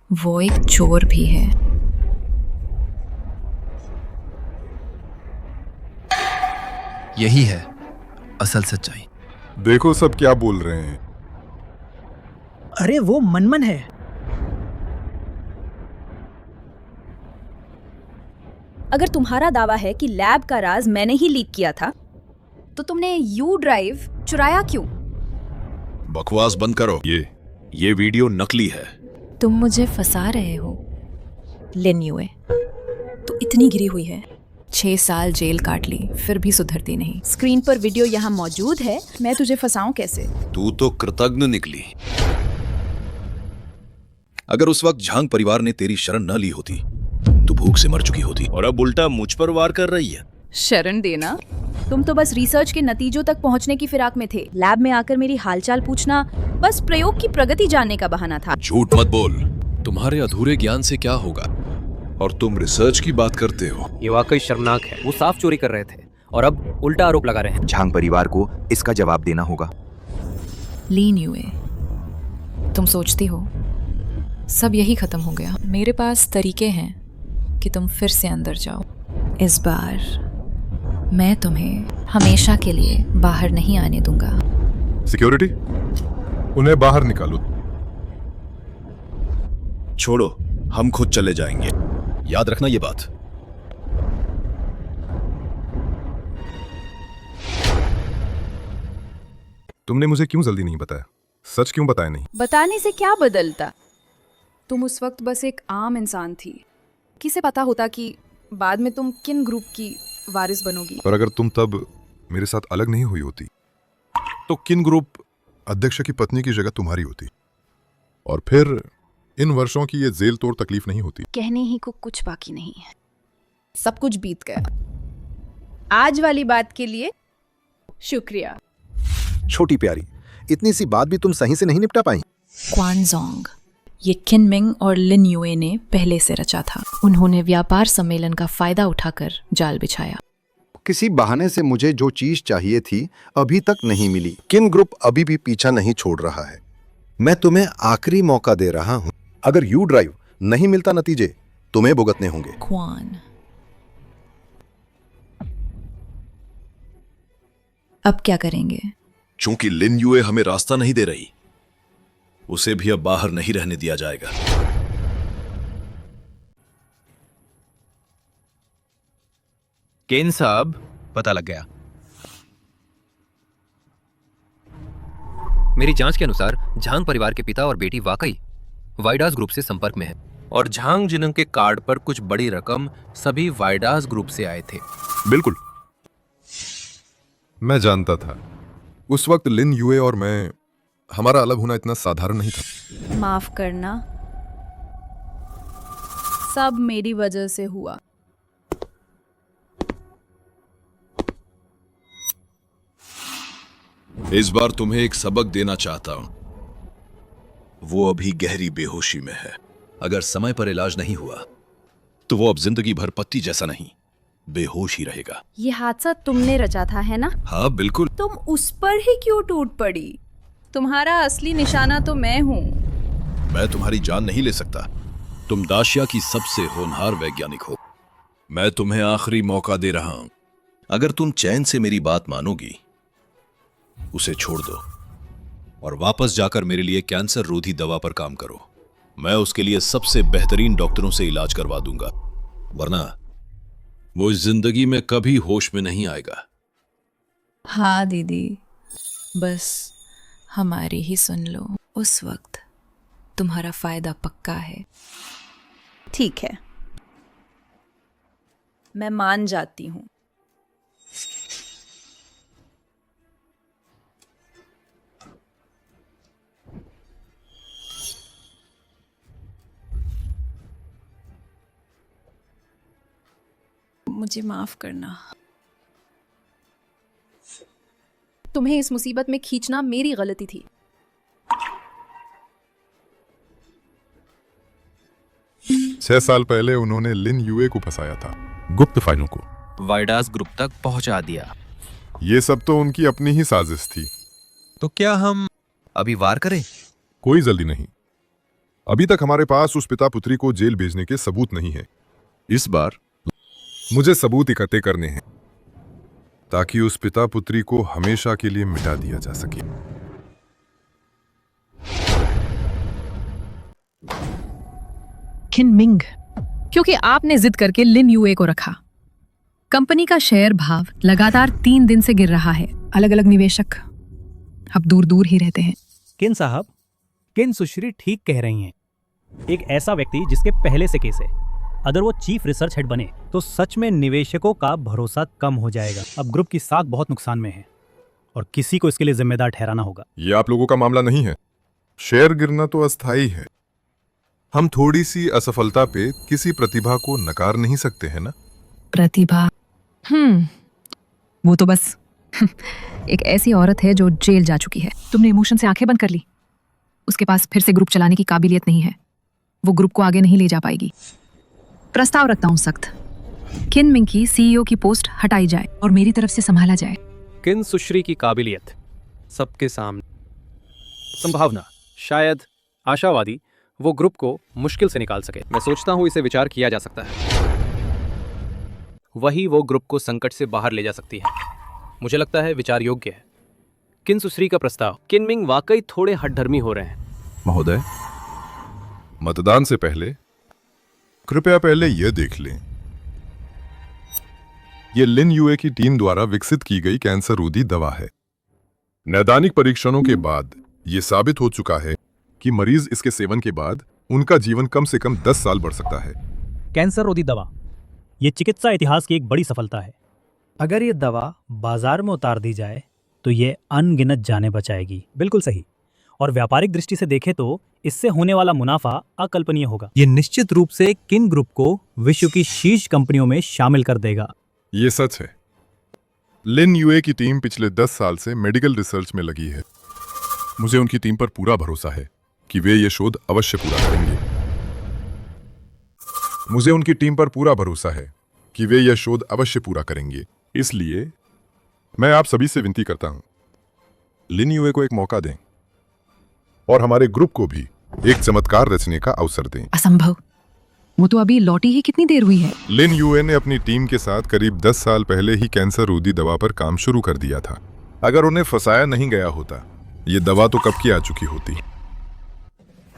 वो एक चोर भी है। यही है असल सच्चाई। देखो सब क्या बोल रहे हैं। अरे वो मनमन है। अगर तुम्हारा दावा है कि लैब का राज मैंने ही लीक किया था, तो तुमने यू ड्राइव चुराया क्यों? बकवास बंद करो। ये वीडियो नकली है। तुम मुझे फंसा रहे हो लिन यूए। तो इतनी गिरी हुई है, 6 साल जेल काट ली, फिर भी सुधरती नहीं। स्क्रीन पर वीडियो यहाँ मौजूद है, मैं तुझे फंसाऊं कैसे? तू तो कृतज्ञ निकली। अगर उस वक्त झांग परिवार ने तेरी शरण न ली होती तो भूख से मर चुकी होती और अब उल्टा मुझ पर वार कर रही है। शरण देना। तुम तो बस रिसर्च के नतीजों तक पहुंचने की फिराक में थे। लैब में आकर मेरी हालचाल पूछना बस प्रयोग की प्रगति जानने का बहाना था। झूठ मत बोल, तुम्हारे अधूरे ज्ञान से क्या होगा? और तुम रिसर्च की बात करते हो। ये वाकई शर्मनाक है। वो साफ चोरी कर रहे थे और अब उल्टा आरोप लगा रहे हैं। झांग परिवार को इसका जवाब देना होगा। लीन युए, तुम सोचती हो सब यही खत्म हो गया? मेरे पास तरीके हैं कि तुम फिर से अंदर जाओ। इस बार मैं तुम्हें हमेशा के लिए बाहर नहीं आने दूंगा। सिक्योरिटी, उन्हें बाहर निकालो। छोड़ो, हम खुद चले जाएंगे। याद रखना ये बात। तुमने मुझे क्यों जल्दी नहीं बताया? सच क्यों बताया नहीं? बताने से क्या बदलता? तुम उस वक्त बस एक आम इंसान थी। किसे पता होता कि बाद में तुम किन ग्रुप की वारिस बनोगी। पर अगर तुम तब मेरे साथ अलग नहीं हुई होती तो किन ग्रुप अध्यक्ष की पत्नी की जगह तुम्हारी होती, और फिर इन वर्षों की ये जेल तोड़ तकलीफ नहीं होती। कहने ही को कुछ बाकी नहीं है। सब कुछ बीत गया। आज वाली बात के लिए शुक्रिया। छोटी प्यारी, इतनी सी बात भी तुम सही से नहीं निपटा पाई। क्वानजोंग, ये किनमिंग और लिन युए ने पहले से रचा था। उन्होंने व्यापार सम्मेलन का फायदा उठाकर जाल बिछाया। किसी बहाने से मुझे जो चीज चाहिए थी अभी तक नहीं मिली। किन ग्रुप अभी भी पीछा नहीं छोड़ रहा है। मैं तुम्हें आखिरी मौका दे रहा हूं। अगर यू ड्राइव नहीं मिलता, नतीजे तुम्हें भुगतने होंगे। क्वान, अब क्या करेंगे? चूंकि लिन युए हमें रास्ता नहीं दे रही, उसे भी अब बाहर नहीं रहने दिया जाएगा। केन साहब, पता लग गया। मेरी जांच के अनुसार झांग परिवार के पिता और बेटी वाकई वाइडास ग्रुप से संपर्क में है और झांग जिनंग के कार्ड पर कुछ बड़ी रकम सभी वाइडास ग्रुप से आए थे। बिल्कुल, मैं जानता था। उस वक्त लिन युए और मैं, हमारा अलग होना इतना साधारण नहीं था। माफ करना, सब मेरी वजह से हुआ। इस बार तुम्हें एक सबक देना चाहता हूं। वो अभी गहरी बेहोशी में है। अगर समय पर इलाज नहीं हुआ तो वो अब जिंदगी भर पत्ती जैसा नहीं, बेहोश ही रहेगा। ये हादसा तुमने रचा था, है ना? हाँ बिल्कुल। तुम उस पर ही क्यों टूट पड़ी? तुम्हारा असली निशाना तो मैं हूँ। मैं तुम्हारी जान नहीं ले सकता। तुम दाशिया की सबसे होनहार वैज्ञानिक हो। मैं तुम्हें आखिरी मौका दे रहा हूं। अगर तुम चैन से मेरी बात मानोगी, उसे छोड़ दो और वापस जाकर मेरे लिए कैंसर रोधी दवा पर काम करो। मैं उसके लिए सबसे बेहतरीन डॉक्टरों से इलाज करवा दूंगा, वरना वो इस जिंदगी में कभी होश में नहीं आएगा। हाँ दीदी, बस हमारी ही सुन लो। उस वक्त तुम्हारा फायदा पक्का है। ठीक है, मैं मान जाती हूँ। मुझे माफ करना। तुम्हें इस मुसीबत में खींचना मेरी गलती थी। छह साल पहले उन्होंने लिन युए को फंसाया था, गुप्त फाइलों को वाइडास ग्रुप तक पहुंचा दिया। ये सब तो उनकी अपनी ही साजिश थी। तो क्या हम अभी वार करें? कोई जल्दी नहीं। अभी तक हमारे पास उस पिता पुत्री को जेल भेजने के सबूत नहीं है। इस बार मुझे सबूत इकट्ठे करने हैं ताकि उस पिता पुत्री को हमेशा के लिए मिटा दिया जा सके। किनमिंग, क्योंकि आपने जिद करके लिन युए को रखा। कंपनी का शेयर भाव लगातार 3 दिन से गिर रहा है। अलग अलग निवेशक अब दूर दूर ही रहते हैं। किन साहब, किन सुश्री ठीक कह रही हैं। एक ऐसा व्यक्ति जिसके पहले से केस है, अगर वो चीफ रिसर्च हेड बने तो सच में निवेशकों का भरोसा कम हो जाएगा। अब ग्रुप की साख बहुत नुकसान में है और किसी को इसके लिए जिम्मेदार ठहराना होगा। ये आप लोगों का मामला नहीं है। शेयर गिरना तो अस्थायी है, हम थोड़ी सी असफलता पे किसी प्रतिभा को नकार नहीं सकते हैं ना। प्रतिभा? वो तो बस एक ऐसी औरत है जो जेल जा चुकी है। तुमने इमोशन से आंखें बंद कर ली। उसके पास फिर से ग्रुप चलाने की काबिलियत नहीं है। वो ग्रुप को आगे नहीं ले जा पाएगी। प्रस्ताव रखता हूँ सख्त, किन मिंग की सीईओ की पोस्ट हटाई जाए और मेरी तरफ से संभाला जाए। किन सुश्री की काबिलियत सबके सामने, संभावना शायद आशावादी वो ग्रुप को मुश्किल से निकाल सके। मैं सोचता हूँ इसे विचार किया जा सकता है। वही वो ग्रुप को संकट से बाहर ले जा सकती है। मुझे लगता है विचार योग्य है। किन सुश्री का प्रस्ताव। किन मिंग वाकई थोड़े हठधर्मी हो रहे हैं। महोदय, मतदान से पहले कृपया पहले यह देख लें, यह लिन यूए की टीम द्वारा विकसित की गई कैंसर रोधी दवा है। नैदानिक परीक्षणों के बाद यह साबित हो चुका है कि मरीज इसके सेवन के बाद उनका जीवन कम से कम 10 साल बढ़ सकता है। कैंसर रोधी दवा, ये चिकित्सा इतिहास की एक बड़ी सफलता है। अगर ये दवा बाजार में उतार दी जाए तो ये अनगिनत जानें बचाएगी। बिल्कुल सही। और व्यापारिक दृष्टि से देखें तो इससे होने वाला मुनाफा अकल्पनीय होगा। ये निश्चित रूप से किन ग्रुप को विश्व की शीर्ष कंपनियों में शामिल कर देगा। ये सच है। लिन यूए की टीम पिछले 10 साल से मेडिकल रिसर्च में लगी है। मुझे उनकी टीम पर पूरा भरोसा है कि वे ये शोध अवश्य पूरा करेंगे। मुझे उनकी टीम पर पूरा भरोसा है कि वे यह शोध अवश्य पूरा करेंगे। इसलिए मैं आप सभी से विनती करता हूं, लिन यूए को एक मौका दें और हमारे ग्रुप को भी एक चमत्कार रचने का अवसर दें। असंभव, वो तो अभी लौटी ही कितनी देर हुई है। लिन यूए ने अपनी टीम के साथ करीब 10 साल पहले ही कैंसर रोधी दवा पर काम शुरू कर दिया था। अगर उन्हें फंसाया नहीं गया होता, ये दवा तो कब की आ चुकी होती।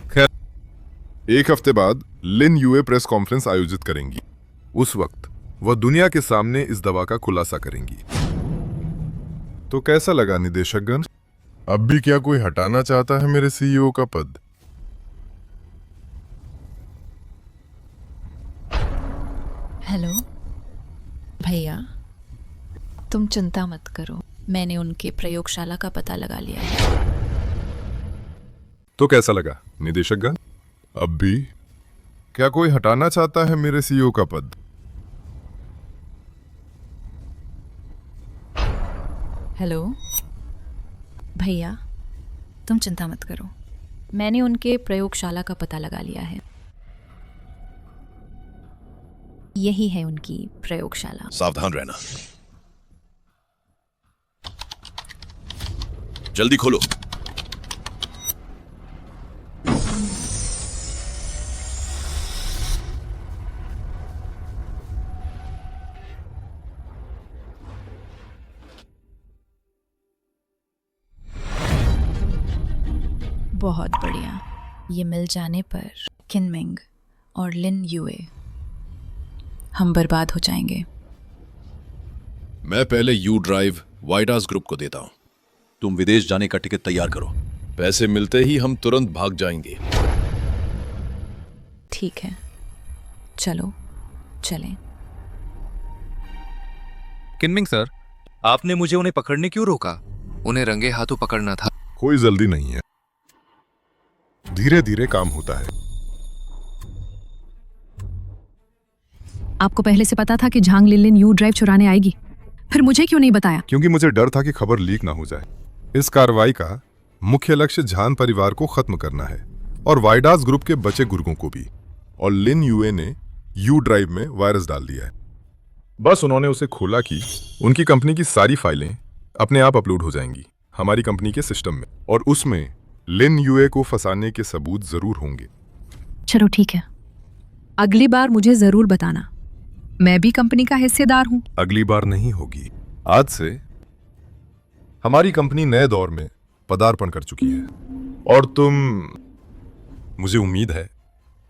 खैर, एक हफ्ते बाद लिन यूए प्रेस कॉन्फ्रेंस आयोजित करेंगी। उस वक्त वह दुनिया के सामने इस दवा का खुलासा करेंगी। तो कैसा लगा निदेशकगण? अब भी क्या कोई हटाना चाहता है मेरे सीईओ का पद? हेलो भैया, तुम चिंता मत करो, मैंने उनके प्रयोगशाला का पता लगा लिया है। तो कैसा लगा निदेशकगण? अब भी क्या कोई हटाना चाहता है मेरे सीईओ का पद? हेलो भैया, तुम चिंता मत करो, मैंने उनके प्रयोगशाला का पता लगा लिया है। यही है उनकी प्रयोगशाला। सावधान रहना। जल्दी खोलो। बहुत बढ़िया। ये मिल जाने पर किन मिंग और लिन यूए हम बर्बाद हो जाएंगे। मैं पहले यू ड्राइव वाइडास ग्रुप को देता हूं। तुम विदेश जाने का टिकट तैयार करो। पैसे मिलते ही हम तुरंत भाग जाएंगे। ठीक है, चलो चलें। किनमिंग सर, आपने मुझे उन्हें पकड़ने क्यों रोका? उन्हें रंगे हाथों पकड़ना था। कोई जल्दी नहीं है, धीरे धीरे काम होता है। आपको पहले से पता था कि झांग लिन यू ड्राइव चुराने आएगी, फिर मुझे क्यों नहीं बताया? क्योंकि मुझे डर था कि खबर लीक ना हो जाए। इस कार्रवाई का मुख्य लक्ष्य झान परिवार को खत्म करना है और वाइडास ग्रुप के बचे गुर्गों को भी। और लिन यूए ने यू ड्राइव में वायरस डाल दिया है। बस उन्होंने उसे खोला कि उनकी कंपनी की सारी फाइलें अपने आप अपलोड हो जाएंगी हमारी कंपनी के सिस्टम में, और उसमें लिन यूए को फंसाने के सबूत जरूर होंगे। चलो ठीक है, अगली बार मुझे जरूर बताना। मैं भी कंपनी का हिस्सेदार हूं। अगली बार नहीं होगी। आज से हमारी कंपनी नए दौर में पदार्पण कर चुकी है और मुझे उम्मीद है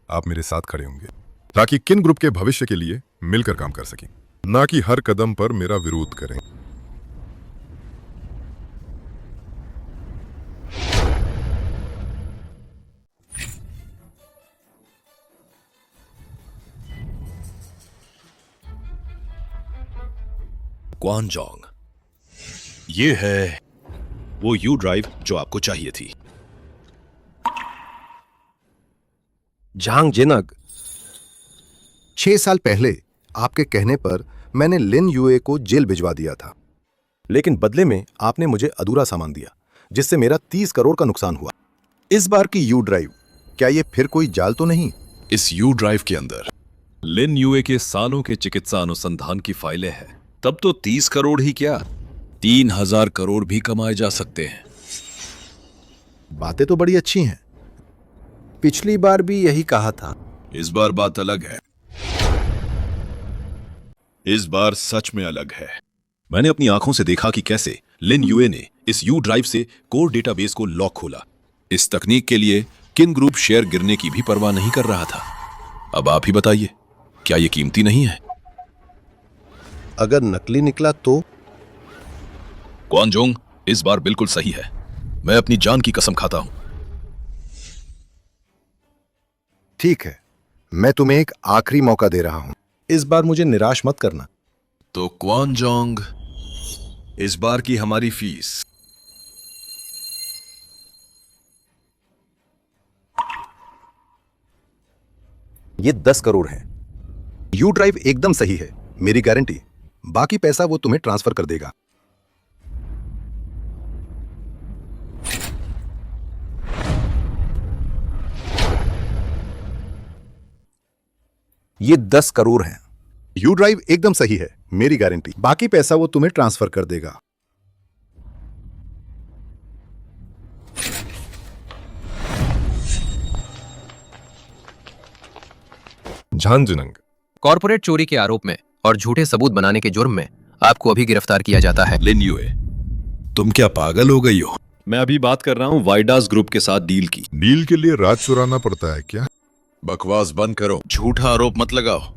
आप मेरे साथ खड़े होंगे ताकि किन ग्रुप के भविष्य के लिए मिलकर काम कर सकें, ना कि हर कदम पर मेरा विरोध करें। क्वानजोंग, ये है वो यू ड्राइव जो आपको चाहिए थी। झांग जिनग, 6 साल पहले आपके कहने पर मैंने लिन यूए को जेल भिजवा दिया था, लेकिन बदले में आपने मुझे अधूरा सामान दिया, जिससे मेरा 30 करोड़ का नुकसान हुआ। इस बार की यू ड्राइव, क्या ये फिर कोई जाल तो नहीं? इस यू ड्राइव के अंदर लिन यूए के सालों के चिकित्सा अनुसंधान की फाइलें हैं। तब तो 30 करोड़ ही क्या, 3000 करोड़ भी कमाए जा सकते हैं। बातें तो बड़ी अच्छी हैं। पिछली बार भी यही कहा था। इस बार बात अलग है। इस बार सच में अलग है। मैंने अपनी आंखों से देखा कि कैसे लिन यूए ने इस यू ड्राइव से कोर डेटाबेस को लॉक खोला। इस तकनीक के लिए किन ग्रुप शेयर गिरने की भी परवाह नहीं कर रहा था। अब आप ही बताइए, क्या यह कीमती नहीं है? अगर नकली निकला तो? क्वानजोंग, इस बार बिल्कुल सही है। मैं अपनी जान की कसम खाता हूं। ठीक है, मैं तुम्हें एक आखिरी मौका दे रहा हूं। इस बार मुझे निराश मत करना। तो क्वानजोंग, इस बार की हमारी फीस? ये 10 करोड़ है। यू ड्राइव एकदम सही है, मेरी गारंटी। बाकी पैसा वो तुम्हें ट्रांसफर कर देगा। ये 10 करोड़ है। यू ड्राइव एकदम सही है, मेरी गारंटी। बाकी पैसा वो तुम्हें ट्रांसफर कर देगा। झांगजिनंग, कॉर्पोरेट चोरी के आरोप में और झूठे सबूत बनाने के जुर्म में आपको अभी गिरफ्तार किया जाता है। लिन यूए, तुम क्या पागल हो गई हो? मैं अभी बात कर रहा हूं वाइडास ग्रुप के साथ डील की। डील के लिए राज चुराना पड़ता है क्या? बकवास बंद करो, झूठा आरोप मत लगाओ।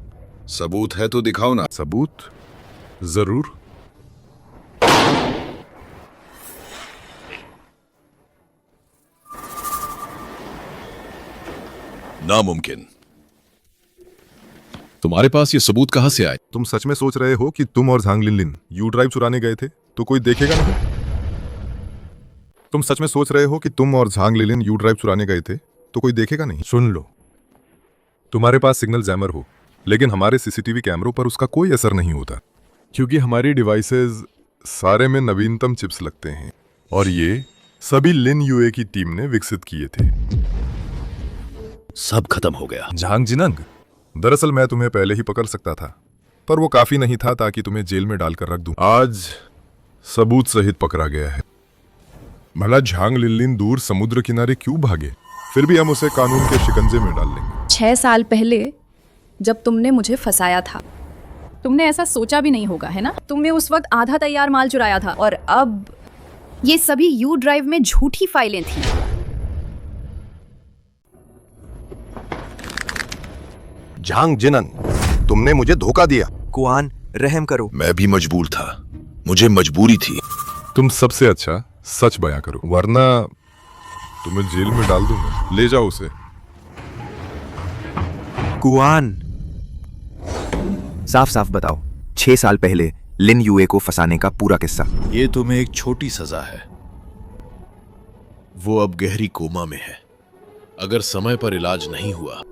सबूत है तो दिखाओ ना। सबूत? जरूर। नामुमकिन। तुम्हारे पास ये सबूत कहां से आए? तुम सच में सोच रहे हो कि तुम और झांग लिन यू ड्राइव चुराने गए थे तो कोई देखेगा नहीं? तुम सच में सोच रहे हो कि तुम और झांग लिन यू ड्राइव चुराने गए थे तो कोई देखेगा नहीं? सुन लो, तुम्हारे पास सिग्नल जैमर हो, लेकिन हमारे सीसीटीवी कैमरों पर उसका कोई असर नहीं होता, क्योंकि हमारी डिवाइसेस सारे में नवीनतम चिप्स लगते हैं और ये सभी लिन यूए की टीम ने विकसित किए थे। सब खत्म हो गया। झांगजिनंग, दरअसल मैं तुम्हें पहले ही पकड़ सकता था, पर वो काफी नहीं था ताकि तुम्हें जेल में डालकर रख दूं। आज सबूत सहित पकड़ा गया है। भला झांग लिन दूर समुद्र किनारे क्यों भागे? फिर भी हम उसे कानून के शिकंजे में डाल लेंगे। 6 साल पहले जब तुमने मुझे फंसाया था, तुमने ऐसा सोचा भी नहीं होगा, है ना? तुमने उस वक्त आधा तैयार माल चुराया था और अब ये सभी यू ड्राइव में झूठी फाइलें थी। झांगजिनंग, तुमने मुझे धोखा दिया। कुआन, रहम करो। मैं भी मजबूर था, मुझे मजबूरी थी। तुम सबसे अच्छा सच बयां करो, वरना तुम्हें जेल में डाल दूंगा। ले जाओ उसे। कुआन, साफ साफ बताओ, 6 साल पहले लिन यूए को फंसाने का पूरा किस्सा। ये तुम्हें एक छोटी सजा है। वो अब गहरी कोमा में है। अगर समय पर इलाज नहीं हुआ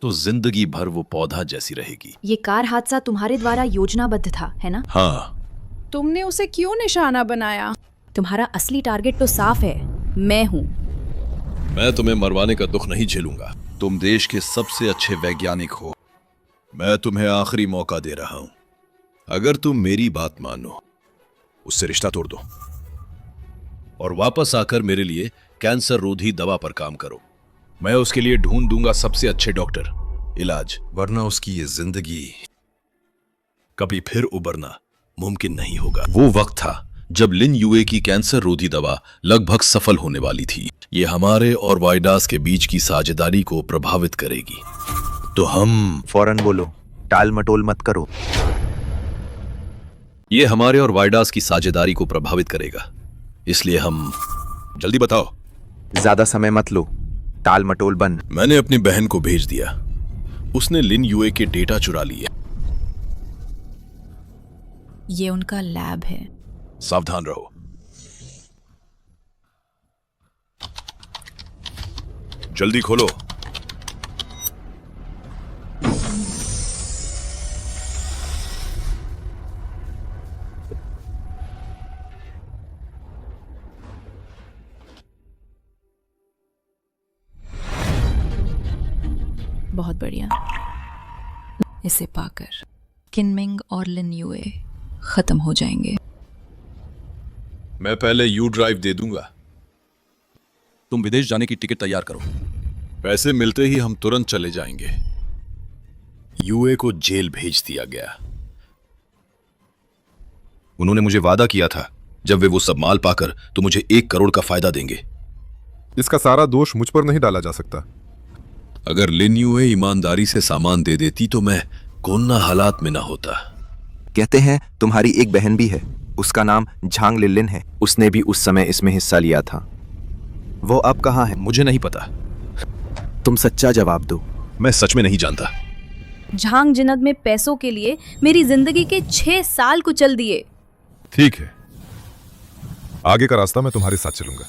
तो जिंदगी भर वो पौधा जैसी रहेगी। ये कार हादसा तुम्हारे द्वारा योजनाबद्ध था, है ना? हाँ। तुमने उसे क्यों निशाना बनाया? तुम्हारा असली टारगेट तो साफ है, मैं हूँ। मैं तुम्हें मरवाने का दुख नहीं झेलूंगा। तुम देश के सबसे अच्छे वैज्ञानिक हो। मैं तुम्हें आखिरी मौका दे रहा हूं। अगर तुम मेरी बात मानो, उससे रिश्ता तोड़ दो और वापस आकर मेरे लिए कैंसर रोधी दवा पर काम करो। मैं उसके लिए ढूंढ दूंगा सबसे अच्छे डॉक्टर, इलाज, वरना उसकी ये जिंदगी कभी फिर उबरना मुमकिन नहीं होगा। वो वक्त था जब लिन यूए की कैंसर रोधी दवा लगभग सफल होने वाली थी। ये हमारे और वाइडास के बीच की साझेदारी को प्रभावित करेगी। तो हम फौरन बोलो, टाल मटोल मत करो। ये हमारे और वाइडास की साझेदारी को प्रभावित करेगा, इसलिए हम जल्दी बताओ। ज्यादा समय मत लो, टाल मटोल बंद। मैंने अपनी बहन को भेज दिया, उसने लिन यूए के डेटा चुरा लिए। ये उनका लैब है। सावधान रहो। जल्दी खोलो। बहुत बढ़िया। इसे पाकर किनमिंग और लिन यूए खत्म हो जाएंगे। मैं पहले यू ड्राइव दे दूंगा। तुम विदेश जाने की टिकट तैयार करो। पैसे मिलते ही हम तुरंत चले जाएंगे। यूए को जेल भेज दिया गया। उन्होंने मुझे वादा किया था जब वे वो सब माल पाकर तो मुझे 1 करोड़ का फायदा देंगे। इसका सारा दोष मुझ पर नहीं डाला जा सकता। अगर लिन यूए ईमानदारी से सामान दे देती तो मैं कोन्ना हालात में ना होता। कहते हैं तुम्हारी एक बहन भी है, उसका नाम झांग लिलिन है। उसने भी उस समय इसमें हिस्सा लिया था। वो अब कहाँ है? मुझे नहीं पता। तुम सच्चा जवाब दो। मैं सच में नहीं जानता। झांग जिनद में पैसों के लिए मेरी जिंदगी के 6 साल कुचल दिए। ठीक है, आगे का रास्ता मैं तुम्हारे साथ चलूंगा।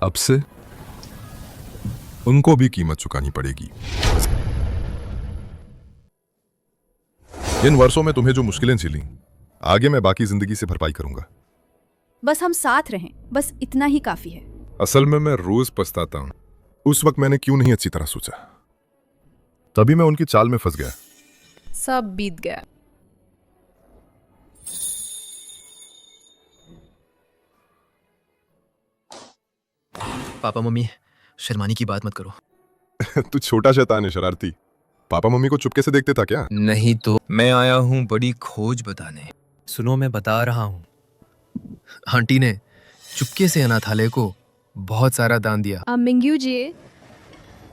अब से उनको भी कीमत चुकानी पड़ेगी। इन वर्षों में तुम्हें जो मुश्किलें झेली, आगे मैं बाकी जिंदगी से भरपाई करूंगा। बस हम साथ रहें, बस इतना ही काफी है। असल में मैं रोज पछताता हूं उस वक्त मैंने क्यों नहीं अच्छी तरह सोचा। तभी मैं उनकी चाल में फंस गया। सब बीत गया। पापा मम्मी, शर्मानी की बात मत करो। तू छोटा शैतान है, शरारती। पापा मम्मी को चुपके से देखते था क्या? नहीं तो मैं आया हूं बड़ी खोज बताने। सुनो, मैं बता रहा हूं। आंटी ने चुपके से अनाथालय को बहुत सारा दान दिया। मिंग्यू जी,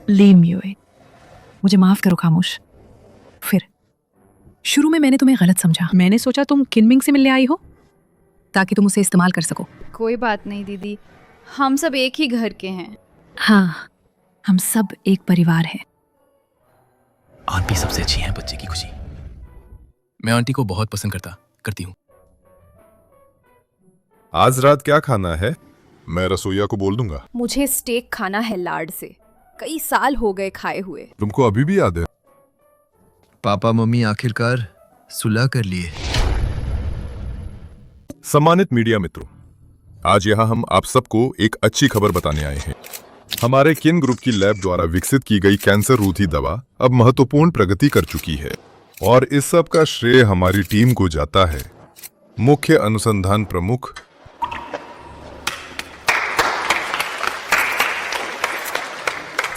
लिन यूए, मुझे माफ करो खामोश। फिर शुरू में मैंने तुम्हें गलत समझा। मैंने सोचा तुम किनमिंग से मिलने आई हो ताकि तुम उसे इस्तेमाल कर सको। कोई बात नहीं दीदी, हम सब एक ही घर के हैं। हाँ, हम सब एक परिवार हैं। आंटी सबसे अच्छी हैं बच्चे की खुशी। मैं आंटी को बहुत पसंद करती हूँ। आज रात क्या खाना है? मैं रसोइया को बोल दूंगा। मुझे स्टेक खाना है लाड से। कई साल हो गए खाए हुए। तुमको अभी भी याद है? पापा मम्मी आखिरकार सुलह कर लिए। सम्मानित मीडिया मित्रों, आज यहाँ हम आप सबको एक अच्छी खबर बताने आए हैं। हमारे किन ग्रुप की लैब द्वारा विकसित की गई कैंसर रोधी दवा अब महत्वपूर्ण प्रगति कर चुकी है और इस सब का श्रेय हमारी टीम को जाता है। मुख्य अनुसंधान प्रमुख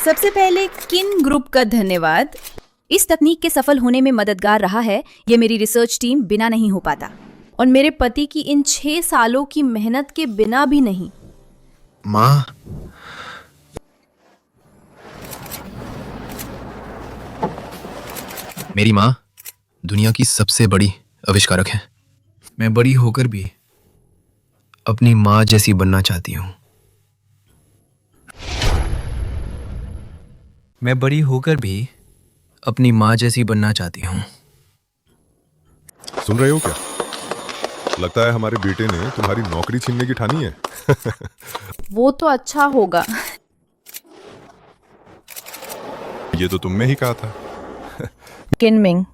सबसे पहले किन ग्रुप का धन्यवाद। इस तकनीक के सफल होने में मददगार रहा है। ये मेरी रिसर्च टीम बिना नहीं हो पाता और मेरे पति की इन 6 सालों की मेहनत के बिना भी नहीं। माँ, मेरी माँ दुनिया की सबसे बड़ी आविष्कारक है। मैं बड़ी होकर भी अपनी माँ जैसी बनना चाहती हूँ। मैं बड़ी होकर भी अपनी माँ जैसी बनना चाहती हूँ। सुन रहे हो क्या? लगता है हमारे बेटे ने तुम्हारी नौकरी छीनने की ठानी है। वो तो अच्छा होगा। ये तो तुमने ही कहा था। किनमिंग,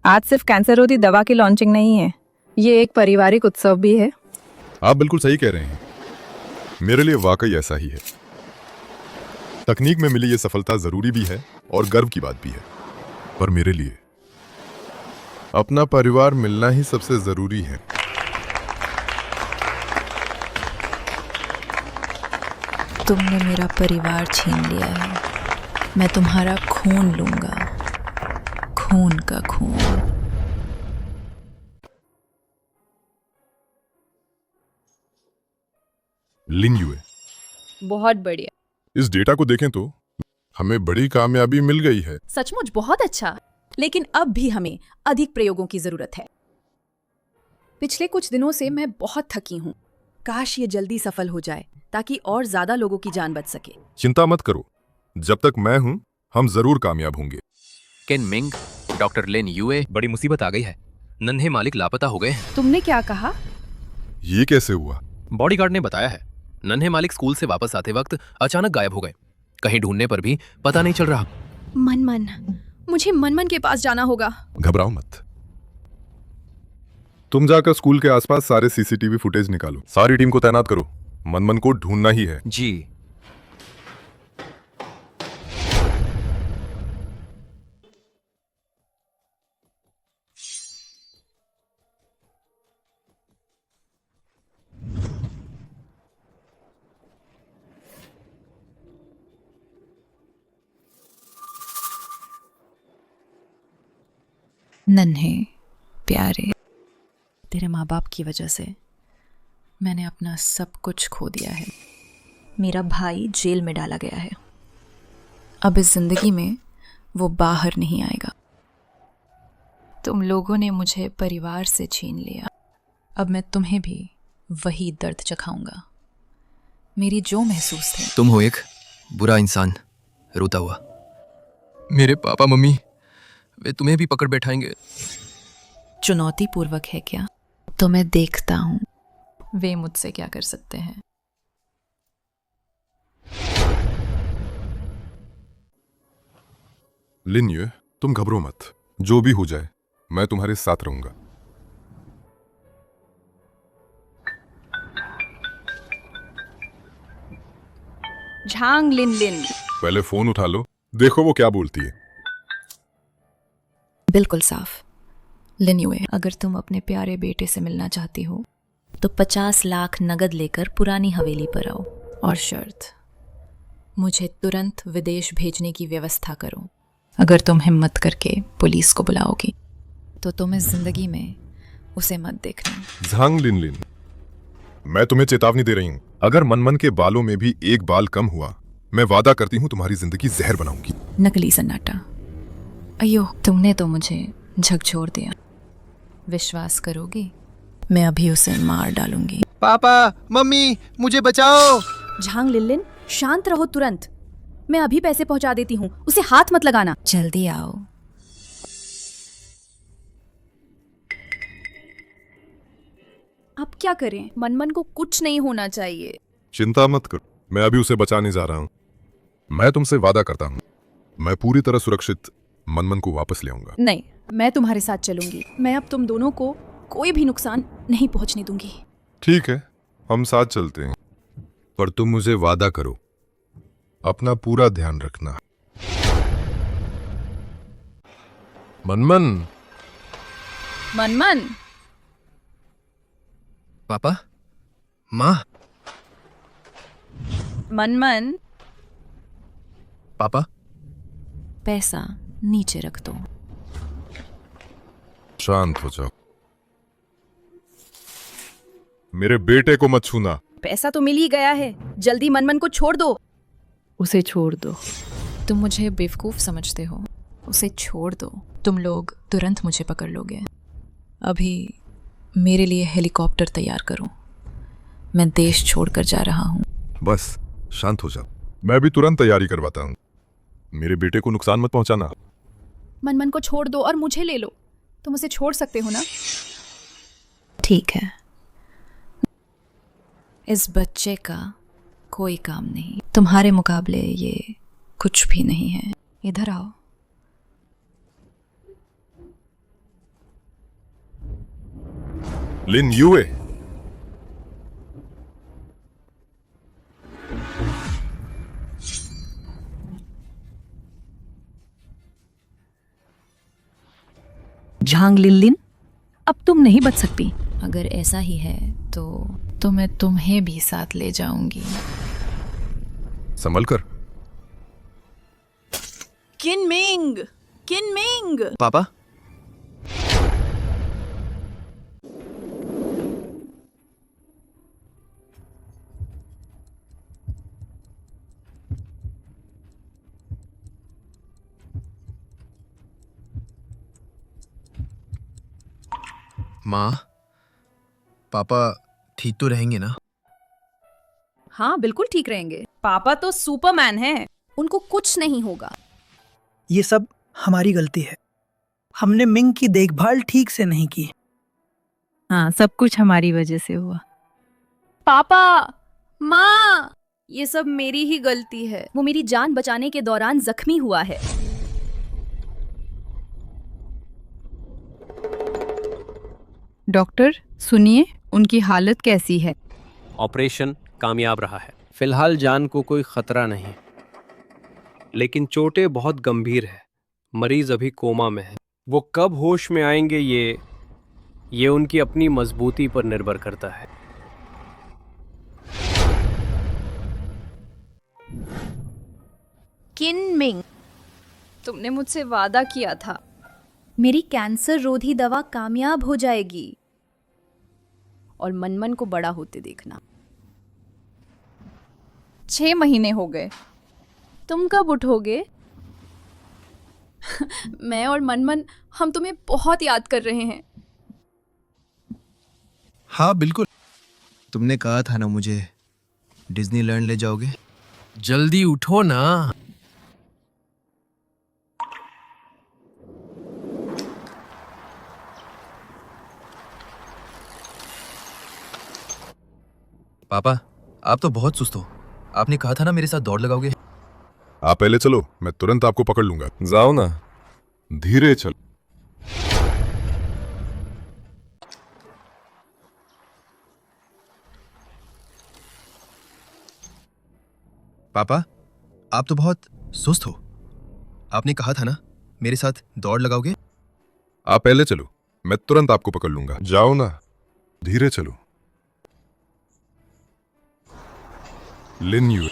आज सिर्फ कैंसर रोधी दवा की लॉन्चिंग नहीं है, ये एक पारिवारिक उत्सव भी है। आप बिल्कुल सही कह रहे हैं। मेरे लिए वाकई ऐसा ही है। तकनीक में मिली ये सफलता जरूरी भी है और गर्व की बात भी है, पर मेरे लिए अपना परिवार मिलना ही सबसे जरूरी है। तुमने मेरा परिवार छीन लिया है, मैं तुम्हारा खून लूंगा, खून का खून। लिन यूए, बहुत बढ़िया। इस डेटा को देखें तो हमें बड़ी कामयाबी मिल गई है। सचमुच बहुत अच्छा, लेकिन अब भी हमें अधिक प्रयोगों की जरूरत है। पिछले कुछ दिनों से मैं बहुत थकी हूँ। काश ये जल्दी सफल हो जाए ताकि और ज्यादा लोगों की जान बच सके। चिंता मत करो, जब तक मैं हूं हम जरूर कामयाब होंगे। केन मिंग, डॉक्टर लिन यूए, बड़ी मुसीबत आ गई है। नन्हे मालिक लापता हो गए हैं। तुमने क्या कहा? ये कैसे हुआ? बॉडीगार्ड ने बताया है। नन्हे मालिक स्कूल से वापस आते वक्त अचानक गायब हो गए। कहीं ढूंढने पर भी पता नहीं चल रहा। मनमन, मुझे मनमन के पास जाना होगा। घबराओ मत, तुम जाकर स्कूल के आसपास सारे सीसीटीवी फुटेज निकालो। सारी टीम को तैनात करो, मनमन को ढूंढना ही है। जी। नन्हे प्यारे, तेरे माँ बाप की वजह से मैंने अपना सब कुछ खो दिया है। मेरा भाई जेल में डाला गया है। अब इस जिंदगी में वो बाहर नहीं आएगा। तुम लोगों ने मुझे परिवार से छीन लिया। अब मैं तुम्हें भी वही दर्द चखाऊंगा मेरी जो महसूस थे। तुम हो एक बुरा इंसान रोता हुआ। मेरे पापा मम्मी वे तुम्हें भी पकड़ बैठाएंगे। चुनौतीपूर्वक है क्या? तो मैं देखता हूँ वे मुझसे क्या कर सकते हैं। लिन युए, तुम घबरो मत। जो भी हो जाए मैं तुम्हारे साथ रहूंगा। झांग लिन लिन। पहले फोन उठा लो, देखो वो क्या बोलती है। बिल्कुल साफ। लिन युए, अगर तुम अपने प्यारे बेटे से मिलना चाहती हो तो 50 लाख नगद लेकर पुरानी हवेली पर आओ, और शर्त, मुझे तुरंत विदेश भेजने की व्यवस्था करो। अगर तुम हिम्मत करके पुलिस को बुलाओगी तो तुम इस जिंदगी में उसे मत देखना। झांग लिन लिन, मैं तुम्हें चेतावनी दे रही हूं। अगर मनमन के बालों में भी एक बाल कम हुआ, मैं वादा करती हूं तुम्हारी जिंदगी जहर बनाऊंगी। नकली सन्नाटा। अयो, तुमने तो मुझे झकझोर दिया। विश्वास करोगी? मैं अभी उसे मार डालूंगी। पापा मम्मी मुझे बचाओ। झांग लिन लिन, शांत रहो तुरंत। मैं अभी पैसे पहुंचा देती हूँ, उसे हाथ मत लगाना। जल्दी आओ। अब क्या करें? मनमन को कुछ नहीं होना चाहिए। चिंता मत करो, मैं अभी उसे बचाने जा रहा हूं। मैं तुमसे वादा करता हूं, मैं पूरी तरह सुरक्षित मनमन को वापस ले आऊंगा। नहीं, मैं तुम्हारे साथ चलूंगी। मैं अब तुम दोनों को कोई भी नुकसान नहीं पहुंचने दूंगी। ठीक है, हम साथ चलते हैं, पर तुम मुझे वादा करो, अपना पूरा ध्यान रखना। मनमन। मनमन। पापा माँ। मनमन। पापा। पैसा नीचे रख दो। शांत हो जाओ, मेरे बेटे को मत छूना। पैसा तो मिल ही गया है, जल्दी मनमन को छोड़ दो। उसे छोड़ दो। तुम मुझे बेवकूफ समझते हो? उसे छोड़ दो। तुम लोग तुरंत मुझे पकड़ लोगे। अभी मेरे लिए हेलीकॉप्टर तैयार करो। मैं देश छोड़कर जा रहा हूँ। बस शांत हो जाओ, मैं भी तुरंत तैयारी करवाता हूँ। मेरे बेटे को नुकसान मत पहुंचाना। मनमन को छोड़ दो और मुझे ले लो। तुम उसे छोड़ सकते हो ना? ठीक है। इस बच्चे का कोई काम नहीं। तुम्हारे मुकाबले ये कुछ भी नहीं है। इधर आओ। लिन युए, झांग लिन लिन, अब तुम नहीं बच सकती। अगर ऐसा ही है तो मैं तुम्हें भी साथ ले जाऊंगी। संभल कर। किनमिंग, किनमिंग। पापा। माँ, पापा ठीक तो रहेंगे ना? हाँ, बिल्कुल ठीक रहेंगे। पापा तो सुपरमैन हैं, उनको कुछ नहीं होगा। ये सब हमारी गलती है। हमने मिंग की देखभाल ठीक से नहीं की। हाँ, सब कुछ हमारी वजह से हुआ। पापा, माँ, ये सब मेरी ही गलती है। वो मेरी जान बचाने के दौरान जख्मी हुआ है। डॉक्टर सुनिए, उनकी हालत कैसी है? ऑपरेशन कामयाब रहा है। फिलहाल जान को कोई खतरा नहीं, लेकिन चोटें बहुत गंभीर है। मरीज अभी कोमा में है। वो कब होश में आएंगे ये उनकी अपनी मजबूती पर निर्भर करता है। किनमिंग, तुमने मुझसे वादा किया था, मेरी कैंसर रोधी दवा कामयाब हो जाएगी। और मनमन को बड़ा होते देखना। 6 महीने हो गए, तुम कब उठोगे? मैं और मनमन हम तुम्हें बहुत याद कर रहे हैं। हाँ बिल्कुल, तुमने कहा था ना मुझे डिज्नीलैंड ले जाओगे। जल्दी उठो ना। पापा, आप तो बहुत सुस्त हो। आपने कहा था ना मेरे साथ दौड़ लगाओगे। आप पहले चलो, मैं तुरंत आपको पकड़ लूंगा। जाओ ना, धीरे चल। पापा, आप तो बहुत सुस्त हो। आपने कहा था ना मेरे साथ दौड़ लगाओगे। आप पहले चलो, मैं तुरंत आपको पकड़ लूंगा। जाओ ना, धीरे चलो। लिन यूए,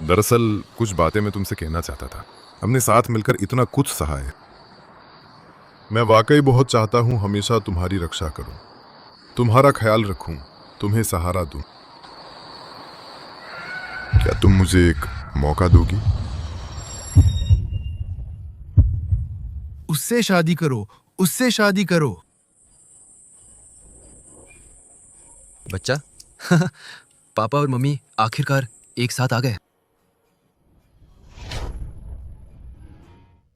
दरअसल कुछ बातें मैं तुमसे कहना चाहता था। हमने साथ मिलकर इतना कुछ सहा है। मैं वाकई बहुत चाहता हूं हमेशा तुम्हारी रक्षा करूं, तुम्हारा ख्याल रखूं, तुम्हें सहारा दूं। क्या तुम मुझे एक मौका दोगी? उससे शादी करो, उससे शादी करो। बच्चा पापा और मम्मी आखिरकार एक साथ आ गए।